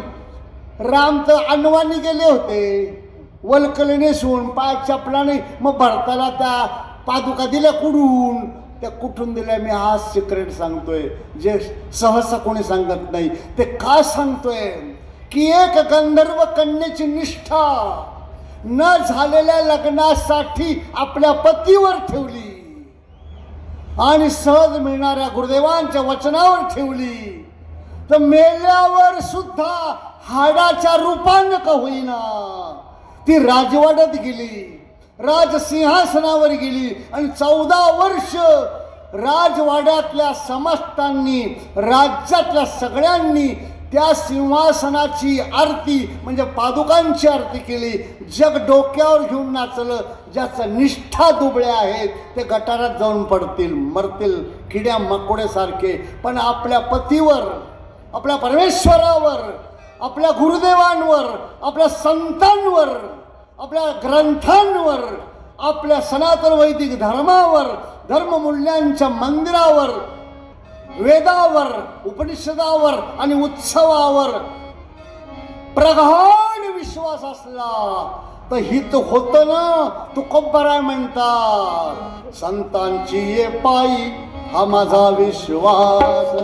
राम तर अनवानी गेले होते, वलकले नेसून, पाय चपला नाही. मग भरताला त्या पादुका दिल्या कुठून, त्या कुठून दिल्या मी हा सिक्रेट सांगतोय, जे सहसा कोणी सांगत नाही. ते का सांगतोय की एक गंधर्व कन्येची निष्ठा न झालेल्या लग्नासाठी आपल्या पतीवर ठेवली आणि सहज मिळणाऱ्या गुरुदेवांच्या वचनावर ठेवली, तर मेल्यावर सुद्धा हाडाच्या रूपानं का होईना ती राजवाड्यात गेली, राजसिंहासनावर गेली. आणि 14 वर्ष राजवाड्यातल्या समस्तांनी, राज्यातल्या सगळ्यांनी त्या सिंहासनाची आरती म्हणजे पादुकांची आरती केली. जग डोक्यावर घेऊन नाचलं. ज्याचं निष्ठा दुबळ्या आहेत ते गटारात जाऊन पडतील, मरतील किड्या मकोड्यासारखे. पण आपल्या पतीवर, आपल्या परमेश्वरावर, आपल्या गुरुदेवांवर, आपल्या संतांवर, आपल्या ग्रंथांवर, आपल्या सनातन वैदिक धर्मावर, धर्ममूल्यांच्या मंदिरावर, वेदावर, उपनिषदावर आणि उत्सवावर प्रगाढ विश्वास असला तर हित होतं ना. तुकोबराय म्हणतात, संतांची ये पायी हा माझा विश्वास,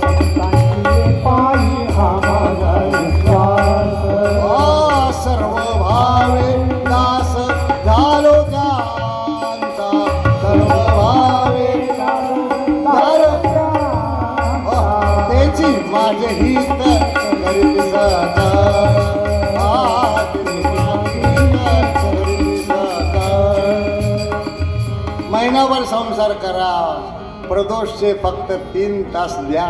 संतांची पायी हा माझा विश्वास. सर्व भावे दास झालो त्यांचा, सर्व भावे त्याची माझे हित करीत सदा. महिनाभर संसार करा, प्रदोषचे फक्त 3 तास द्या.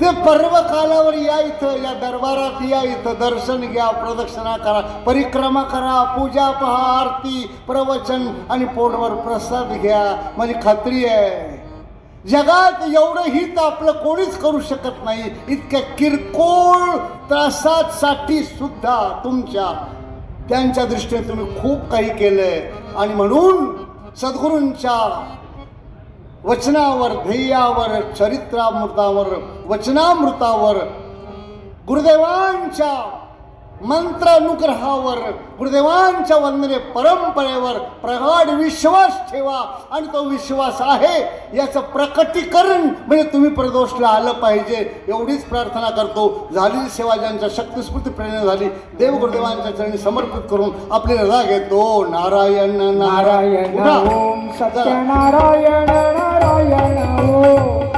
ते पर्व कालावर या इथं, या दरबारात या इथं, दर्शन घ्या, प्रदक्षिणा करा, परिक्रमा करा, पूजा पहा, आरती, प्रवचन आणि पोटवर प्रसाद घ्या. माझी खात्री आहे जगात एवढं हित आपलं कोणीच करू शकत नाही. इतक्या किरकोळ त्रासासाठी सुद्धा त्यांच्या दृष्टीने तुम्ही खूप काही केलंय. आणि म्हणून सद्गुरूंच्या वचनावर, ध्येयावर, चरित्रामृतावर, वचनामृतावर, गुरुदेवांच्या मंत्रानुग्रहावर, गुरुदेवांच्या वंदने परंपरेवर प्रगाढ विश्वास ठेवा. आणि तो विश्वास आहे याचं प्रकटीकरण म्हणजे तुम्ही प्रदोषला आलं पाहिजे, एवढीच प्रार्थना करतो. झालेली सेवा ज्यांच्या शक्तिस्फूर्ती प्रेरणा झाली, देव गुरुदेवांच्या चरणी समर्पित करून आपली रजा घेतो. नारायण नारायण ओम सत्यनारायण नारायण ओम.